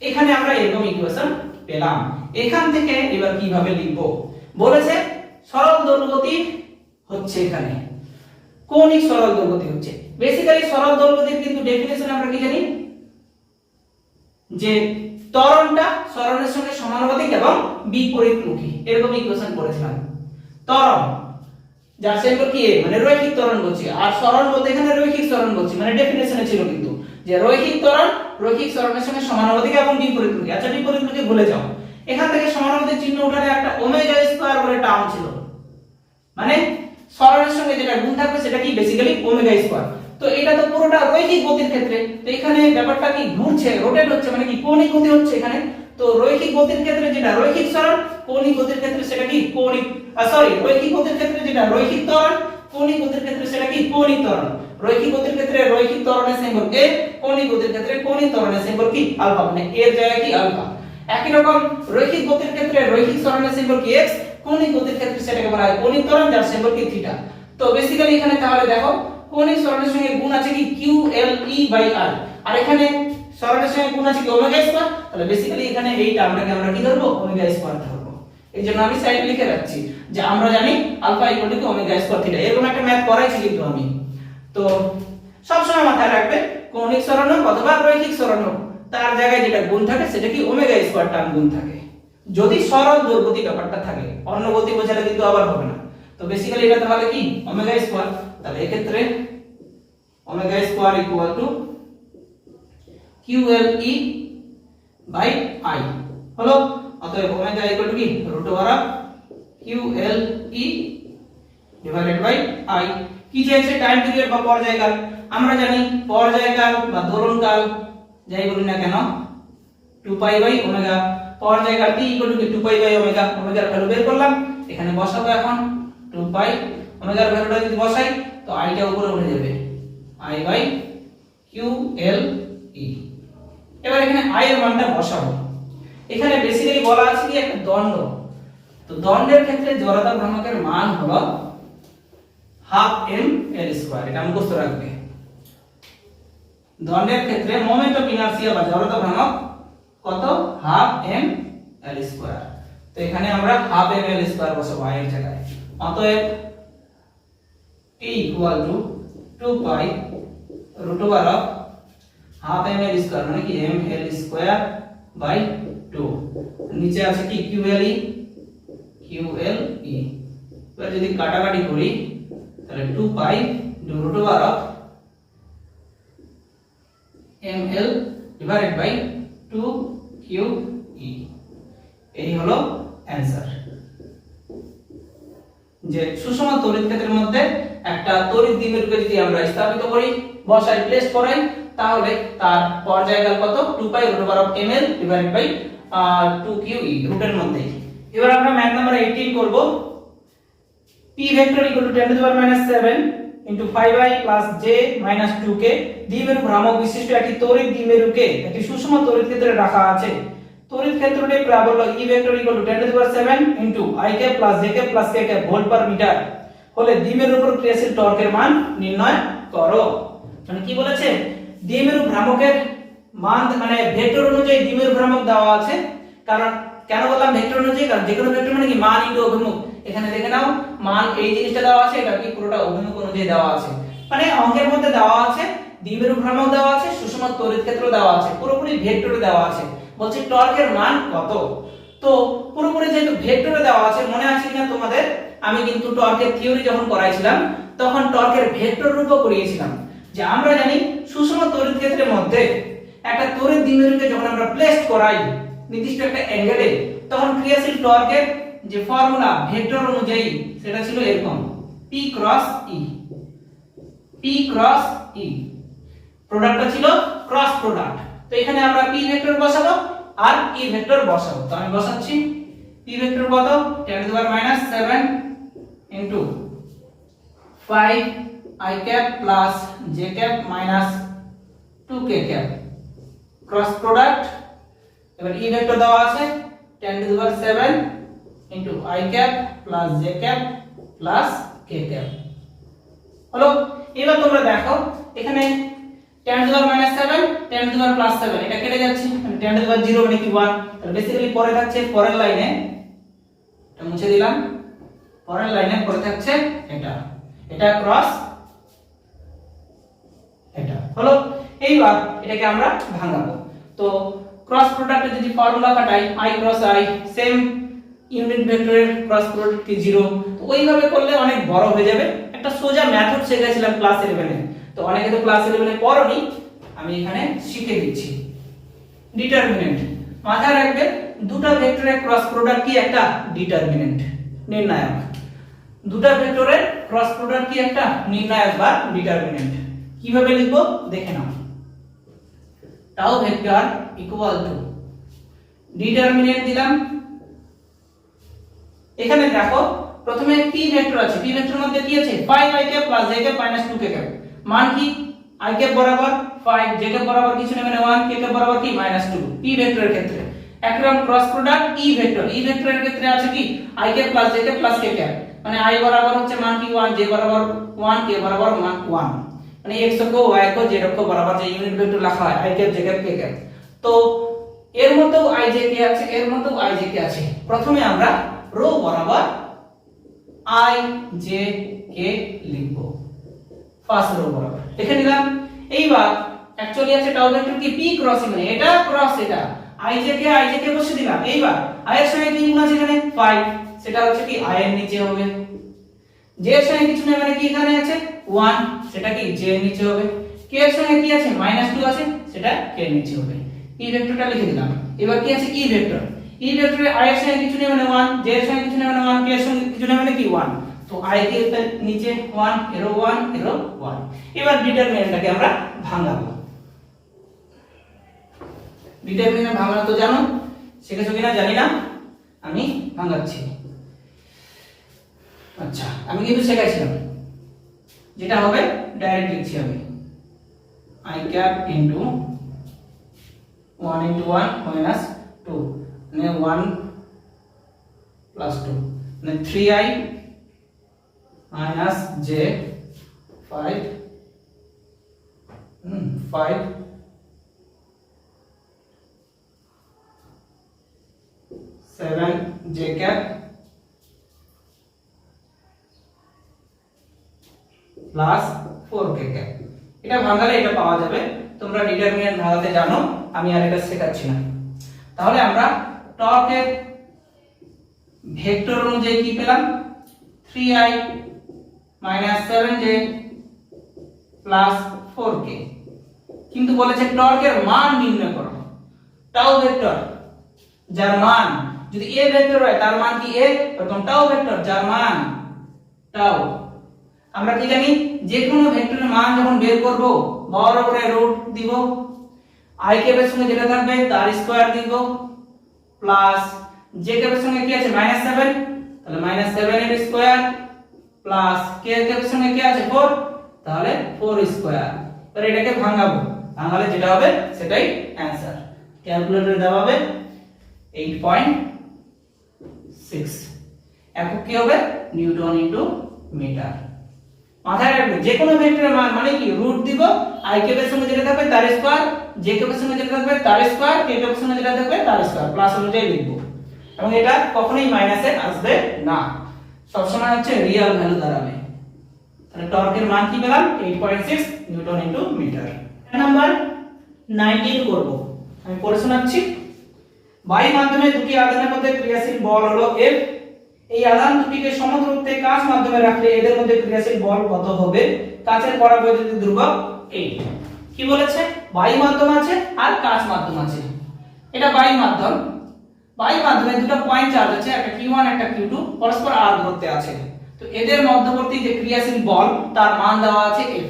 এখানে আমরা এরকম ইকুয়েশন পেলাম, এখান থেকে এবার কিভাবে লিখব বলেছে, সরল দোলগতি হচ্ছে এখানে কৌণিক সরল দোলগতি হচ্ছে। বেসিক্যালি সরল দোলগতির কিন্তু ডেফিনিশন আমরা কি জানি, যে ত্বরণটা সরণের সঙ্গে সমানুপাতিক এবং বিপরীতমুখী, এরকম ইকুয়েশন পড়েছিলাম। ত্বরণ যার সিম্বল কি মানে রৈখিক ত্বরণ বলছি, আর সরণ বলতে এখানে রৈখিক সরণ বলছি, মানে ডেফিনিশনে ছিল কিন্তু যে রৈখিক ত্বরণ রৈখিক সরণের সঙ্গে সমানুপাতিক এবং বিপরীতমুখী। আচ্ছা বিপরীতমুখী ভুলে যাও, এখান থেকে সমানুপাতিক চিহ্ন উঠালে একটা ওমেগা স্কয়ার বলে টার্ম ছিল, মানে সরণের সঙ্গে যেটা গুণ থাকবে সেটা কি বেসিক্যালি ওমেগা স্কয়ার। তো এটা তো পুরোটা রৈখিক গতির ক্ষেত্রে, তো এখানে ব্যাপারটা কি ঘুরছে, রোটেট হচ্ছে, মানে কি কৌণিক গতি হচ্ছে এখানে। তো রৈখিক গতির ক্ষেত্রে যেটা রৈখিক সরণ, কৌণিক গতির ক্ষেত্রে সেটা কি কৌণিক, রৈখিক গতির ক্ষেত্রে যেটা রৈখিক ত্বরণ, কৌণিক গতির ক্ষেত্রে সেটা কি কৌণিক ত্বরণ। রৈখিক গতির ক্ষেত্রে রৈখিক ত্বরণের সিম্বল a, কৌণিক গতির ক্ষেত্রে কৌণিক ত্বরণের সিম্বল কি আলফা, মানে এর জায়গায় কি আলফা। একই রকম রৈখিক গতির ক্ষেত্রে রৈখিক সরণের সিম্বল কি x, কৌণিক গতির ক্ষেত্রে সেটাকে বলা হয় কৌণিক ত্বরণ যার সিম্বল কি থিটা। তো বেসিক্যালি এখানে তাহলে দেখো কৌণিক সরণের সঙ্গে গুণ আছে কি কিউ এল ই বাই আর, আর এখানে সরণের সঙ্গে গুণ আছে কি ওমেগা স্কয়ার, তাহলে বেসিক্যালি এখানে এই টার্মটাকে আমরা কি ধরবো ওমেগা স্কয়ার ধরবো। এইজন্য আমি সাইডে লিখে রাখছি যে আমরা জানি alpha equal to omega square theta, এরকম একটা ম্যাথ করাইছি কিন্তু আমি। তো সব সময় মাথায় রাখবে কৌণিক সরণ হোক অথবা রৈখিক সরণ হোক তার জায়গায় যেটা গুণ থাকে সেটা কি ওমেগা স্কয়ার টার্ম গুণ থাকে, যদি সরল দূরগতি ব্যাপারটা থাকে, অন্য গতি বোঝালে কিন্তু আবার হবে না। তো বেসিক্যালি এটা তাহলে কি ওমেগা স্কয়ার, তাহলে এই ক্ষেত্রে omega square equal to QLE by I হলো। অতএব ওমেগা ইকুয়াল টু কি root over of QLE divided by I। কি চেয়েছে টাইম পিরিয়ড বা পর্যায়কাল, আমরা জানি পর্যায়কাল বা দোলনকাল যাই বলি না কেন 2 পাই বাই ওমেগা, পর্যায়কাল t equal to 2 pi by omega, ওমেগার ভ্যালু বের করলাম, এখানে বসাবো এখন 2 পাই, ওমেগার ভ্যালুটা যদি বসাই তো i টা উপরে উঠে যাবে i বাই QLE। এবার এখানে i এর মানটা বসাবো, এখানে বেসিক্যালি বলা আছে কি একটা দণ্ড, তো দণ্ডের ক্ষেত্রে জড়তা ভ্রামকের মান হলো হাফ এম এল স্কয়ার, এটা মুখস্থ রাখবে। দণ্ডের ক্ষেত্রে মোমেন্ট অফ ইনারশিয়া বা জড়তা ভ্রামক কত হাফ এম এল স্কয়ার, তো এখানে আমরা হাফ এম এল স্কয়ার বসাবো i এর জায়গায়। অতএব t equal to 2 pi root over of half M L square মানে কি এম এল স্কয়ার বাই 2, নিচে আছে কি QLE, এবার যদি কাটাকাটি করি তাহলে 2 pi root over of ml divided by 2QE, এই হলো অ্যানসার। যে সুষম তড়িৎ ক্ষেত্রের মধ্যে একটা তড়িৎ দ্বিমেরুকে যদি আমরা স্থাপিত করি, বসাই প্লেস করাই, তাহলে তার পর্যায়কাল কত 2 pi root over of ml divided by 2QE রুটের মধ্যে। এবার আমরা ম্যাথ নাম্বার 18 করব। p vector equal to 10 to the power -7 into 5i plus j minus 2k দ্বিমেরু ভ্রামক বিশিষ্ট একটি তড়িৎ দ্বিমেরুকে একটি সুষম তড়িৎ ক্ষেত্রে রাখা আছে। তড়িৎ ক্ষেত্রটি প্রায় হলো e vector equal to 10 to the power 7 into ik plus jk plus kk volt per metre হলে দ্বিমেরুর উপর ক্রিয়াশীল টর্কের মান নির্ণয় করো। মানে কি বলেছে, দ্বিমেরু ভ্রামকের মান মানে ভেক্টর অনুযায়ী দ্বিমেরু ভ্রামক দেওয়া আছে। কারণ কেন বললাম ভেক্টর অনুযায়ী, কারণ যে কোনো ভেক্টর মানে কি মান ইনটু অভিমুখ, এখানে দেখে নাও মান এই জিনিসটা দেওয়া আছে, এটা কি পুরোটা অভিমুখ অনুযায়ী দেওয়া আছে, মানে অঙ্কের মধ্যে দেওয়া আছে দ্বিমেরু ভ্রামক দেওয়া আছে, সুষম তড়িৎ ক্ষেত্র দেওয়া আছে, পুরোপুরি ভেক্টরে দেওয়া আছে। বলছে টর্কের মান কত। তো পুরোপুরি যেহেতু ভেক্টরে দেওয়া আছে, মনে আছে কিনা তোমাদের, আমি কিন্তু টর্কের থিওরি যখন পড়াইছিলাম তখন টর্কের ভেক্টর রূপও পড়িয়েছিলাম। যে আমরা জানি সুষম তড়িৎ ক্ষেত্রের মধ্যে একটা তড়িৎ দ্বিমেরুকে যখন আমরা প্লেস করাই নির্দিষ্ট একটা অ্যাঙ্গেলে, তখন ক্রিয়াশীল টর্কের যে ফর্মুলা ভেক্টর অনুযায়ী সেটা ছিল এরকম, P cross E। P cross E প্রোডাক্টটা ছিল ক্রস প্রোডাক্ট। তো এখানে আমরা P ভেক্টর বসাবো আর E ভেক্টর বসাবো। তো আমি বসাচ্ছি P ভেক্টর কত 10⁻⁷ into 5i cap plus j cap minus 2k cap cross product. এবার E ভেক্টর দেওয়া আছে 10⁷ into i cap plus j cap plus k cap. হলো। এবার তোমরা দেখো এখানে 10⁻⁷ 10⁻+7 এটা কেটে যাচ্ছে, 10⁻0 মানে কি 1। তাহলে বেসিক্যালি পরে থাকছে পরের লাইনে, এটা মুছে দিলাম, পরের লাইনে পরে থাকছে এটা, এটা ক্রস এটা। হলো। এইবার এটাকে আমরা ভাঙাবো। তো ক্রস প্রোডাক্টে যদি ফর্মুলা খাটাই i cross i, same unit ভেক্টরের ক্রস প্রোডাক্ট কি 0। তো ওইভাবে করলে অনেক বড় হয়ে যাবে। একটা সোজা মেথড শিখেছিলাম ক্লাস 11 এ, তো অনেকে তো ক্লাস 11 এ পড়োনি, আমি এখানে শিখে দিচ্ছি। ডিটারমিনেন্ট মাথায় রাখবে, দুটো ভেক্টরের ক্রস প্রোডাক্ট কি একটা ডিটারমিনেন্ট, নির্ণায়ক। দুটো ভেক্টরের ক্রস প্রোডাক্ট কি একটা নির্ণায়ক বা ডিটারমিনেন্ট। কিভাবে লিখবো দেখে নাও। Tau vector equal to determinant দিলাম। এখানে দেখো প্রথমে p ভেক্টর আছে, p ভেক্টরের মধ্যে কি আছে 5i cap plus j cap minus 2k cap. মান কি i ক্যাপ বরাবর 5, j ক্যাপ বরাবর কিছু নেই মানে 1, k ক্যাপ বরাবর কি -2। p ভেক্টরের ক্ষেত্রে একরকম cross product e vector, e ভেক্টরের ক্ষেত্রে আছে কি i cap plus j cap plus k cap, মানে i বরাবর হচ্ছে মান কি 1, j বরাবর 1, k বরাবর মান 1, মানে x অক্ষ y অক্ষ z অক্ষ বরাবর যে ইউনিট ভেক্টর লেখা হয় i cap j cap k cap. তো এর মধ্যেও i j k আছে, এর মধ্যেও i j k আছে। প্রথমে আমরা রো বরাবর i j k লিখব, ফার্স্ট রো বরাবর লিখে নিলাম। এইবার অ্যাকচুয়ালি আছে টাউ ভেক্টর কি p ক্রস e, মানে এটা ক্রস এটা, i j k বসিয়ে দিলাম। এইবার i এর সঙ্গে কি গুণ আছে এখানে 5, সেটা হচ্ছে কি i এর নিচে হবে। j এর সঙ্গে কিছু নেই মানে কি এখানে আছে 1, সেটা কি j এর নিচে হবে। k এর সঙ্গে কি আছে -2 আছে, সেটা k এর নিচে হবে। p ভেক্টরটা লিখে দিলাম। এবার কি আছে e ভেক্টর, e ভেক্টরে i এর সঙ্গে কিছু নেই মানে 1, j এর সঙ্গে কিছু নেই মানে 1, k এর সঙ্গে কিছু নেই মানে কি 1। তো i কে নিচে 1, এরো 1, এরো 1। এবার ডিটারমিনেন্টটাকে আমরা ভাঙাবো। ডিটারমিনেন্ট ভাঙানো তো জানো, শিখেছো কিনা জানি না, আমি ভাঙাচ্ছি। আচ্ছা আমি কিন্তু শেখাইছিলাম, যেটা হবে ডাইরেক্ট লিখছি আমি i cap into 1 into 1 minus 2, মানে 1 প্লাস 2, মানে 3i minus j 5 7 j cap plus 4k cap. এটা ভাঙালে এটা পাওয়া যাবে। তোমরা ডিটারমিনেন্ট ভাঙাতে জানো, আমি আর এটা শেখাচ্ছি না। তাহলে আমরা টর্কের ভেক্টর অনুযায়ী কি পেলাম 3i minus 7j plus 4k। কিন্তু বলেছে টর্কের মান নির্ণয় করো। টাউ ভেক্টর যার মান যদি a ভেক্টর হয় তার মান কি a, এরকম টাউ ভেক্টর যার মান টাউ। আমরা কি জানি যে কোনো ভেক্টরের মান যখন বের করব বড় করে রুট দিব, i ক্যাপের সঙ্গে যেটা থাকবে তার স্কয়ার দিব, প্লাস j ক্যাপের সঙ্গে কি আছে -7, তাহলে -7 এর স্কয়ার, প্লাস k ক্যাপের সঙ্গে কি আছে 4, তাহলে 4 স্কয়ার। এবার এটাকে ভাঙাবো, ভাঙালে যেটা হবে সেটাই অ্যানসার। ক্যালকুলেটরে দেওয়া হবে 8.6। একক কি হবে নিউটন ইনটু মিটার। মাথায় রাখবে যে কোনো ভেক্টরের মান মানে কি রুট দিব, i ক্যাপের সঙ্গে যেটা থাকবে তার স্কয়ার, j ক্যাপের সঙ্গে যেটা থাকবে তার স্কয়ার, k ক্যাপের সঙ্গে যেটা থাকবে তার স্কয়ার, প্লাস অনুযায়ী লিখব। এবং এটা কখনোই মাইনাসে আসবে না, সব সময় হচ্ছে রিয়েল ভ্যালু দাঁড়াবে। তাহলে টর্কের মান কি পেলাম 8.6 নিউটন ইনটু মিটার। নাম্বার 19 করব, আমি পড়ে শোনাচ্ছি। বায়ু মাধ্যমে দুটি আধানের মধ্যে ক্রিয়াশীল বল হলো F। এই আধান দুটিকে সমদূরত্বে কাচ মাধ্যমে রাখলে এদের মধ্যে ক্রিয়াশীল বল কত হবে? কাচের পরাবৈদ্যুতিক ধ্রুবক 8। কি বলেছে? বায়ু মাধ্যম আছে আর কাচ মাধ্যম আছে। এটা বায়ু মাধ্যম। বায়ু মাধ্যমে দুটো পয়েন্ট চার্জ আছে, একটা Q1 একটা Q2, পরস্পর r দূরত্বে আছে। তো এদের মধ্যবর্তী যে ক্রিয়াশীল বল তার মান দেওয়া আছে F।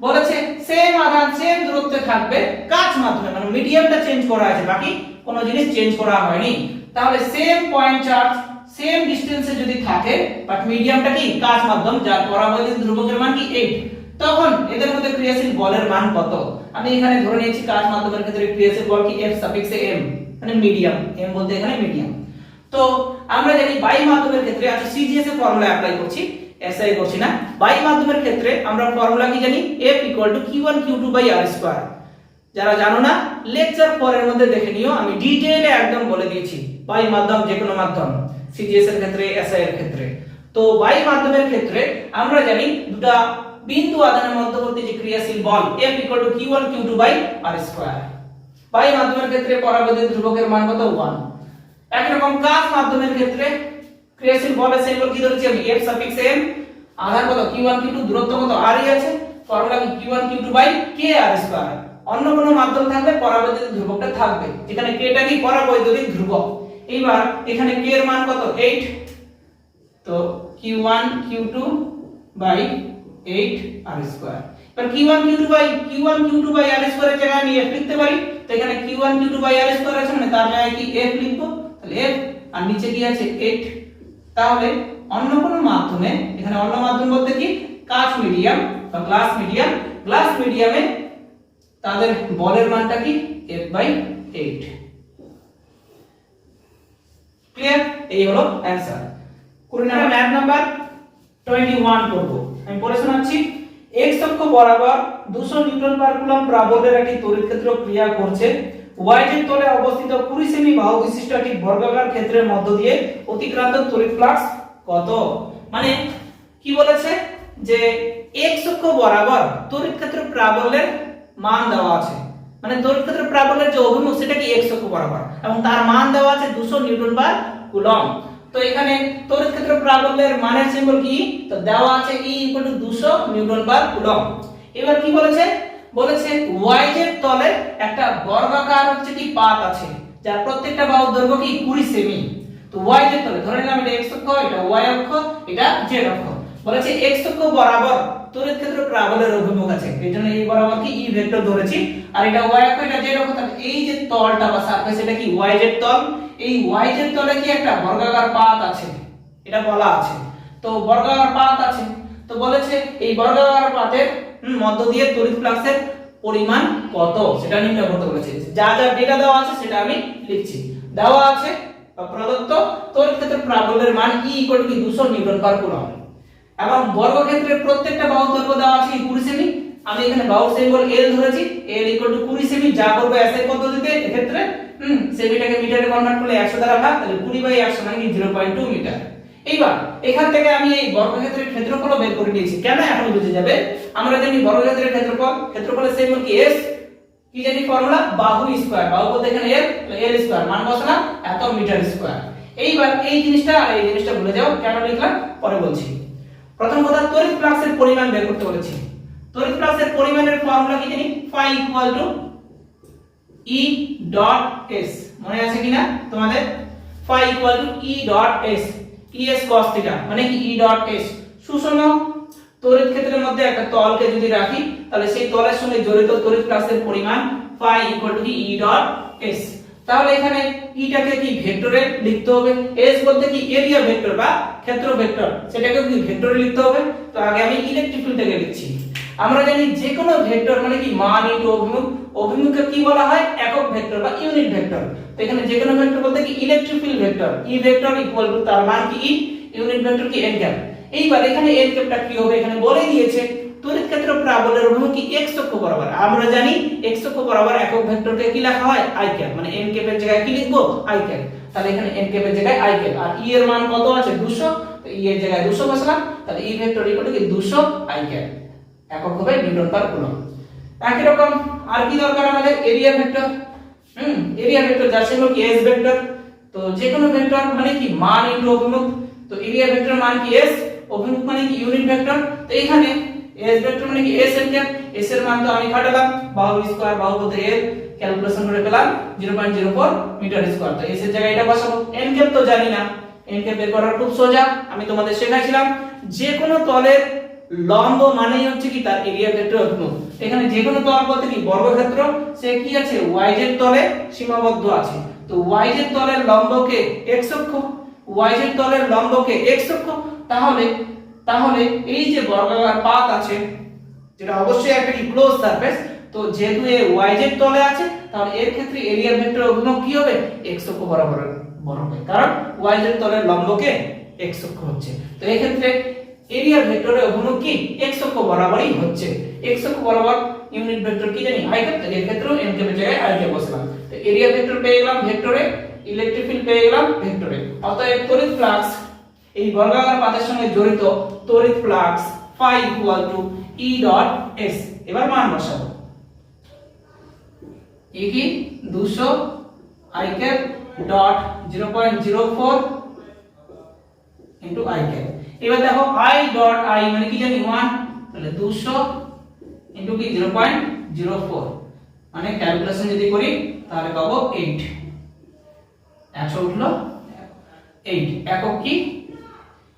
বলেছে সেম আধান সেম দূরত্বে থাকবে কাচ মাধ্যমে, মানে মিডিয়ামটা চেঞ্জ করা আছে, বাকি কোনো জিনিস চেঞ্জ করা হয়নি। তাহলে সেম পয়েন্ট চার্জ সেম ডিসটেন্সে যদি থাকে বাট মিডিয়ামটা কি কাচ মাধ্যম, যার পরাবৈদ্যুতিক ধ্রুবকের মান কি 8, তখন এদের মধ্যে ক্রিয়াশীল বলের মান কত? আমি এখানে ধরে নিয়েছি কাচ মাধ্যমের ক্ষেত্রে ক্রিয়াশীল বল কি F সাফিক্সে m, মানে মিডিয়াম, m বলতে এখানে মিডিয়াম। তো আমরা জানি বায়ু মাধ্যমের ক্ষেত্রে আছে সিজিএস এর ফর্মুলা অ্যাপ্লাই করছি, এসআই করছি না। বায়ু মাধ্যমের ক্ষেত্রে আমরা ফর্মুলা কি জানি? F Q1 Q2 r²। যারা জানো না লেকচার পরের মধ্যে দেখে নিও, আমি ডিটেইলে একদম বলে দিয়েছি বায়ু মাধ্যম যে কোনো মাধ্যম, সিজিএস এর ক্ষেত্রে এসআই এর ক্ষেত্রে। তো বায়ু মাধ্যমের ক্ষেত্রে আমরা জানি দুটো বিন্দু আধানের মধ্যবর্তী যে ক্রিয়াশীল বল F Q1 Q2 r²। বায়ু মাধ্যমের ক্ষেত্রে পরাবৈদ্যুতিক ধ্রুবকের মান কত? 1। একরকম কাচ মাধ্যমের ক্ষেত্রে ক্রিয়াশীল বলের সিম্বল কি ধরেছি আমি? F সাফিক্স m, আধান কত Q1 Q2, দূরত্ব কত r ই আছে, ফর্মুলা কি Q1 Q2 k r²। অন্য কোনো মাধ্যম থাকলে পরাবৈদ্যুতিক ধ্রুবকটা থাকবে, যেখানে k টা কি পরাবৈদ্যুতিক ধ্রুবক। এইবার এখানে k এর মান কত? 8। তো Q1 Q2 8 r²। এবার Q1 Q2 r² এর জায়গায় আমি f লিখতে পারি। তো এখানে Q1 Q2 r² আছে, মানে তার জায়গায় কি f লিখবো, তাহলে f আর নিচে কি আছে 8। তাহলে অন্য কোনো মাধ্যমে, এখানে অন্য মাধ্যম বলতে কি কাচ মিডিয়াম বা গ্লাস মিডিয়ামে তাদের বলের মানটা কি f/8। ক্লিয়ার? এই হলো অ্যানসার। 20 নাম্বার ম্যাথ নাম্বার 21 করব, আমি পড়ে শোনাচ্ছি। x অক্ষ বরাবর 200 নিউটন পার কুলম্ব প্রাবল্যের একটি তড়িৎ ক্ষেত্র ক্রিয়া করছে। y z তলে অবস্থিত 20 সেমি বাহু বিশিষ্ট একটি বর্গাকার ক্ষেত্রের মধ্য দিয়ে অতিক্রান্ত তড়িৎ ফ্লাক্স কত? মানে কি বলেছে যে x অক্ষ বরাবর তড়িৎ ক্ষেত্র প্রাবল্যের মান দেওয়া আছে, মানে তড়িৎ ক্ষেত্র প্রাবল্যের যে অভিমুখ সেটা কি x অক্ষ বরাবর, এবং তার মান দেওয়া আছে 200 নিউটন পার কুলম্ব। তো এখানে তড়িৎ ক্ষেত্র প্রাবল্যের মানের সিম্বল কি? তো দেওয়া আছে E 200 নিউটন পার কুলম্ব। এবার কি বলেছে? বলেছে yz তলে একটা বর্গাকার হচ্ছে কি পাত আছে, যার প্রত্যেকটা বাহুর দৈর্ঘ্য কি 20 সেমি। তো yz তলে ধরে নিলাম এটা x অক্ষ, এটা y অক্ষ, এটা z অক্ষ। বলেছে x অক্ষ বরাবর তড়িৎ ক্ষেত্র প্রাবল্যের অভিমুখ আছে, এইজন্য এই বরাবর কি E ভেক্টর ধরেছি। আর এটা y অক্ষ, এটা z অক্ষ, তাহলে এই যে তলটা বা সারফেস এটা কি yz তল। এই yz তলে কি একটা বর্গাকার পাত আছে, এটা বলা আছে। তো বর্গাকার পাত আছে, তো বলেছে এই বর্গাকার পাতের মধ্য দিয়ে তড়িৎ ফ্লাক্সের পরিমাণ কত সেটা নির্ণয় করতে বলেছে। যা যা ডেটা দেওয়া আছে সেটা আমি লিখছি। দেওয়া আছে প্রদত্ত তড়িৎ ক্ষেত্রের প্রাবল্যের মান E 200 নিউটন পার কুলম্ব, এবং বর্গক্ষেত্রের প্রত্যেকটা বাহুর দৈর্ঘ্য দেওয়া আছে 20 সেমি। আমি এখানে বাহুর সিম্বল L ধরেছি, L 20 সেমি। যা করব এসআই পদ্ধতিতে এক্ষেত্রে সেমিটাকে মিটারে কনভার্ট করলে 100 দ্বারা ভাগ, তাহলে 20/100 মানে কি 0.2 মিটার। এইবার এখান থেকে আমি এই বর্গক্ষেত্রের ক্ষেত্রফল বের করে নিয়েছি। কেন? এখন বুঝে যাবে। আমরা জানি বর্গক্ষেত্রের ক্ষেত্রফলের সিম্বল কি S, কি জানি ফর্মুলা বাহু স্কয়ার, বাহু বলতে এখানে L স্কয়ার, মান বসালাম এত মিটার স্কয়ার। এইবার এই জিনিসটা আর এই জিনিসটা ভুলে যাও, কেন লিখলাম পরে বলছি। প্রথম কথা তড়িৎ ফ্লাক্সের পরিমাণ বের করতে বলেছি। তড়িৎ ফ্লাক্সের পরিমাণের ফর্মুলা কি জানি? phi E dot S, মনে আছে কিনা তোমাদের? phi E dot S, ES cos θ মানে কি E dot S। সুষম তড়িৎ ক্ষেত্রের মধ্যে একটা তলকে যদি রাখি, তাহলে সেই তলের সঙ্গে জড়িত তড়িৎ ফ্লাক্সের পরিমাণ phi E dot S। তাহলে এখানে E টাকে কি ভেক্টরে লিখতে হবে, S বলতে কি এরিয়া ভেক্টর বা ক্ষেত্র ভেক্টর, সেটাকে কি ভেক্টরে লিখতে হবে। তো আগে আমি ইলেকট্রিক ফিল্ডটাকে লিখছি। আমরা জানি যে কোনো ভেক্টর মানে কি মান ইনটু অভিমুখ, অভিমুখকে কি বলা হয়? একক ভেক্টর বা ইউনিট ভেক্টর। তো এখানে যে কোনো ভেক্টর বলতে কি electric field vector, E vector equal two তার মান কি E, ইউনিট ভেক্টর কি n ক্যাপ। এইবার এখানে n ক্যাপটা কি হবে? এখানে বলে দিয়েছে তড়িৎ ক্ষেত্র প্রাবল্যের অভিমুখ কি x অক্ষ বরাবর। আমরা জানি x অক্ষ বরাবর একক ভেক্টরকে কি লেখা হয়? i ক্যাপ, মানে n ক্যাপের জায়গায় কি লিখবো? i cap. তাহলে এখানে n ক্যাপের জায়গায় i ক্যাপ। আর e এর মান কত আছে? 200। তো ই এর জায়গায় 200 বসালাম, তাহলে ই ভেক্টর ইকুয়াল টু কি 200 i ক্যাপ, একক হবে নিউটন পার কুলম্ব। একই রকম আর কি দরকার আমাদের, এরিয়া ভেক্টর। এরিয়া ভেক্টর যার সঙ্গে কি s ভেক্টর, তো যে কোনো ভেক্টর মানে কি মান ইনটু অভিমুখ, তো এরিয়া ভেক্টর মান কি s, অভিমুখ মানে কি ইউনিট ভেক্টর। তো এখানে s ভেক্টর মানে কি s n ক্যাপ, s এর মান তো আমি কাটালাম, বাহু স্কয়ার বাহু বলতে এর ক্যালকুলেশন করে পেলাম 0.04 মিটার স্কয়ার। তো s এর জায়গায় এটা বসাবো, n ক্যাপ তো জানি না, n ক্যাপ বের করা খুব সোজা, আমি তোমাদের শেখাইছিলাম যে কোনো তলের লম্ব মানেই হচ্ছে কি তার এরিয়া ভেক্টর অভিমুখ। এখানে যে কোনো তল বলতে কি বর্গক্ষেত্র, সে কি আছে yz তলে সীমাবদ্ধ আছে, তো yz তলের লম্বকে x অক্ষ, yz তলের লম্বকে x অক্ষ, তাহলে এই যে বর্গাকার পাত আছে যেটা অবশ্যই একটা কি ক্লোজ সারফেস, তো যেহেতু এ yz তলে আছে তাহলে এর ক্ষেত্রে এরিয়া ভেক্টর অভিমুখ কি হবে x অক্ষ বরাবর হবে, কারণ yz তলের লম্বকে x অক্ষ হচ্ছে। তো এই ক্ষেত্রে এরিয়া ভেক্টরের অভিমুখ কি x অক্ষ বরাবরই হচ্ছে, x অক্ষ বরাবর ইউনিট ভেক্টর কি জানি i ক্যাপ, এর ক্ষেত্রে n ক্যাপের জায়গায় i ক্যাপ বসালাম। তো এরিয়া ভেক্টর পেয়ে গেলাম ভেক্টরে, ইলেকট্রিক ফিল্ড পেয়ে গেলাম ভেক্টরে, অতএব তড়িৎ ফ্লাক্স এই বর্গাকার পাতের সঙ্গে জড়িত তড়িৎ flux phi equal to E dot S। এবার মান বসাবো, E কি 200 i cap dot 0.04 into i cap. এবার দেখো i ডট i মানে কি জানি 1, তাহলে 200 ইনটু কি 0.04 মানে ক্যালকুলেশন যদি করি তাহলে পাবো 8, 100 উঠলো 8। একক কি,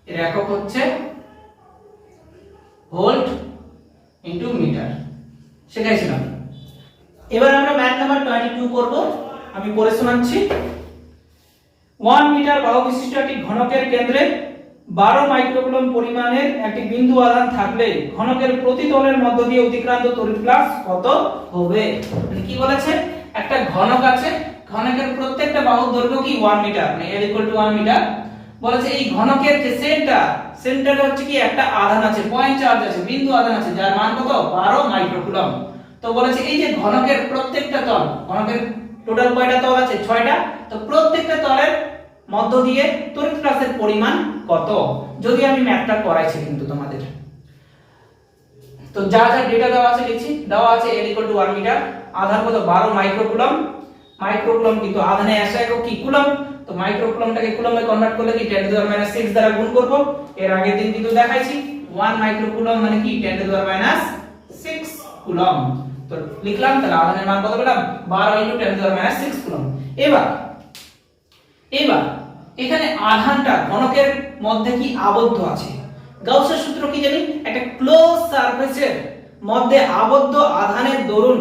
এর একক হচ্ছে ভোল্ট ইনটু মিটার, শেখাইছিলাম। এবার আমরা ম্যাথ নাম্বার 22 করব, আমি পড়ে শোনাচ্ছি। 1 মিটার বাহু বিশিষ্ট একটি ঘনকের কেন্দ্রে 12 মাইক্রোকুলম্ব পরিমাণের একটি বিন্দু আধান থাকলে ঘনকের প্রতি তলের মধ্য দিয়ে অতিক্রান্ত তড়িৎ ফ্লাক্স কত হবে। মানে কি বলেছে, একটা ঘনক আছে, ঘনকের প্রত্যেকটা বাহুর দৈর্ঘ্য কি 1 মিটার, মানে l = 1 মিটার। বলেছে এই ঘনকের যে সেন্টারে হচ্ছে কি একটা আধান আছে, পয়েন্ট চার্জ আছে, বিন্দু আধান আছে, যার মান কত 12 মাইক্রোকুলম্ব। তো বলেছে এই যে ঘনকের প্রত্যেকটা তল, ঘনকের টোটাল কয়টা তল আছে 6টা, তো প্রত্যেকটা তলের মধ্য দিয়ে তড়িৎ ফ্লাক্সের পরিমাণ কত, যদি আমি ম্যাথটা করাইছি কিন্তু তোমাদের। তো যা যা ডেটা দেওয়া আছে লিখছি, দেওয়া আছে l = 1 মিটার, আধান কত 12 মাইক্রোকুলম্ব, মাইক্রোকুলম্ব কিন্তু আধানে আসে একক কি কুলম্ব, তো মাইক্রোকুলম্বটাকে কুলম্বে কনভার্ট করলে কি 10⁻⁶ দ্বারা গুণ করব। এর আগের দিন কিন্তু দেখাইছি 1 মাইক্রোকুলম্ব মানে কি 10⁻⁶ কুলম্ব, তো লিখলাম, তাহলে আধানের মান কত পেলাম 12 × 10⁻⁶ কুলম্ব। এবার এখানে আধানটা ঘনকের মধ্যে কি আবদ্ধ আছে, গাউসের সূত্র কি জানি, একটা ক্লোজ সারফেসের মধ্যে আবদ্ধ আধানের দরুন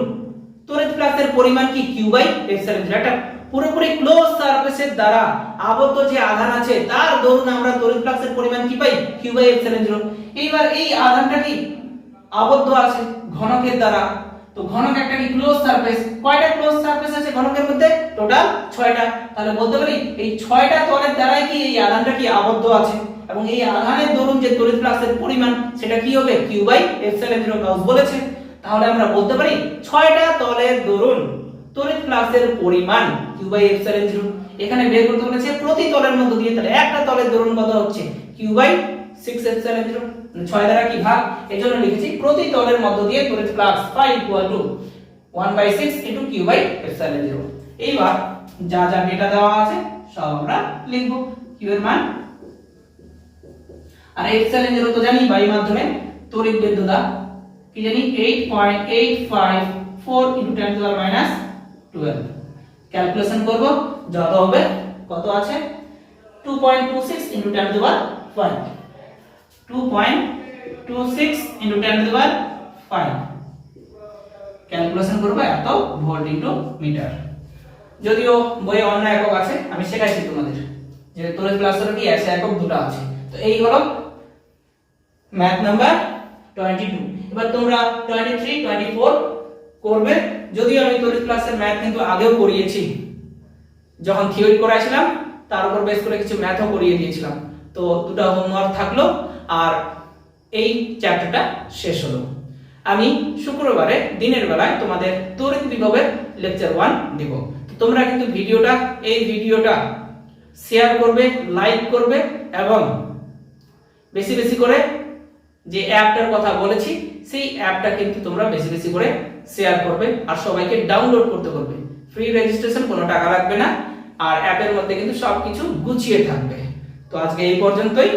তড়িৎ ফ্লাক্সের পরিমাণ কি q/ε0। একটা পুরোপুরি ক্লোজ সারফেসের দ্বারা আবদ্ধ যে আধান আছে তার দরুন আমরা তড়িৎ ফ্লাক্সের পরিমাণ কি পাই q/ε0। এইবার এই আধানটা কি আবদ্ধ আছে ঘনকের দ্বারা, তো ঘনক একটা কি ক্লোজ সারফেস, কয়টা ক্লোজ সারফেস আছে ঘনকের মধ্যে টোটাল 6টা, তাহলে বলতে পারি এই 6টা তলের দ্বারাই কি এই আধানটা কি আবদ্ধ আছে, এবং এই আধানের দরুন যে তড়িৎ ফ্লাক্সের পরিমাণ সেটা কি হবে q/ε0 গাউস বলেছে। তাহলে আমরা বলতে পারি 6টা তলের দরুন তড়িৎ ফ্লাক্সের পরিমাণ q/ε0। এখানে বের করতে বলেছে প্রতি তলের মধ্য দিয়ে, তাহলে একটা তলের দরুন কত হচ্ছে q/6ε0, 6 দ্বারা কি ভাগ, এজন্য লিখেছি প্রতি তলের মধ্য দিয়ে তড়িৎ ফ্লাক্স phi = 1/6 × q/ε0। এইবার যা যা ডেটা দেওয়া আছে সব আমরা লিখব, q এর মান আর ε0 তো জানি বায়ু মাধ্যমে তড়িৎ বিদ্যুৎ কি জানি 8.854 × 10⁻12। ক্যালকুলেশন করব, যত হবে কত আছে 2.26 × 10⁵, 2.26 × 10⁵। ক্যালকুলেশন করব এত ভোল্ট ইনটু মিটার। যদিও বইয়ে অন্য একক আছে, আমি শেখাইছি তোমাদের যে তড়িৎ ফ্লাক্সের কি আছে একক দুটো আছে। তো এই হলো ম্যাথ নাম্বার 22। এবার তোমরা 23, 24 করবে। যদিও আমি তড়িৎ ফ্লাক্সের ম্যাথ কিন্তু আগেও করিয়েছি, যখন থিওরি করাইছিলাম তার উপর বেস করে কিছু ম্যাথও করিয়ে দিয়েছিলাম। তো দুটো হোমওয়ার্ক থাকলো আর এই চ্যাপ্টারটা শেষ হলো। আমি শুক্রবারে দিনের বেলায় তোমাদের তড়িৎ বিভবের লেকচার 1 দেব। তোমরা কিন্তু এই ভিডিওটা শেয়ার করবে, লাইক করবে এবং বেশি বেশি করে যে অ্যাপটার কথা বলেছি সেই অ্যাপটা কিন্তু তোমরা বেশি বেশি করে শেয়ার করবে আর সবাইকে ডাউনলোড করতে বলবে। ফ্রি রেজিস্ট্রেশন, কোনো টাকা লাগবে না, আর অ্যাপের মধ্যে কিন্তু সবকিছু গুছিয়ে থাকবে। তো আজকে এই পর্যন্তই।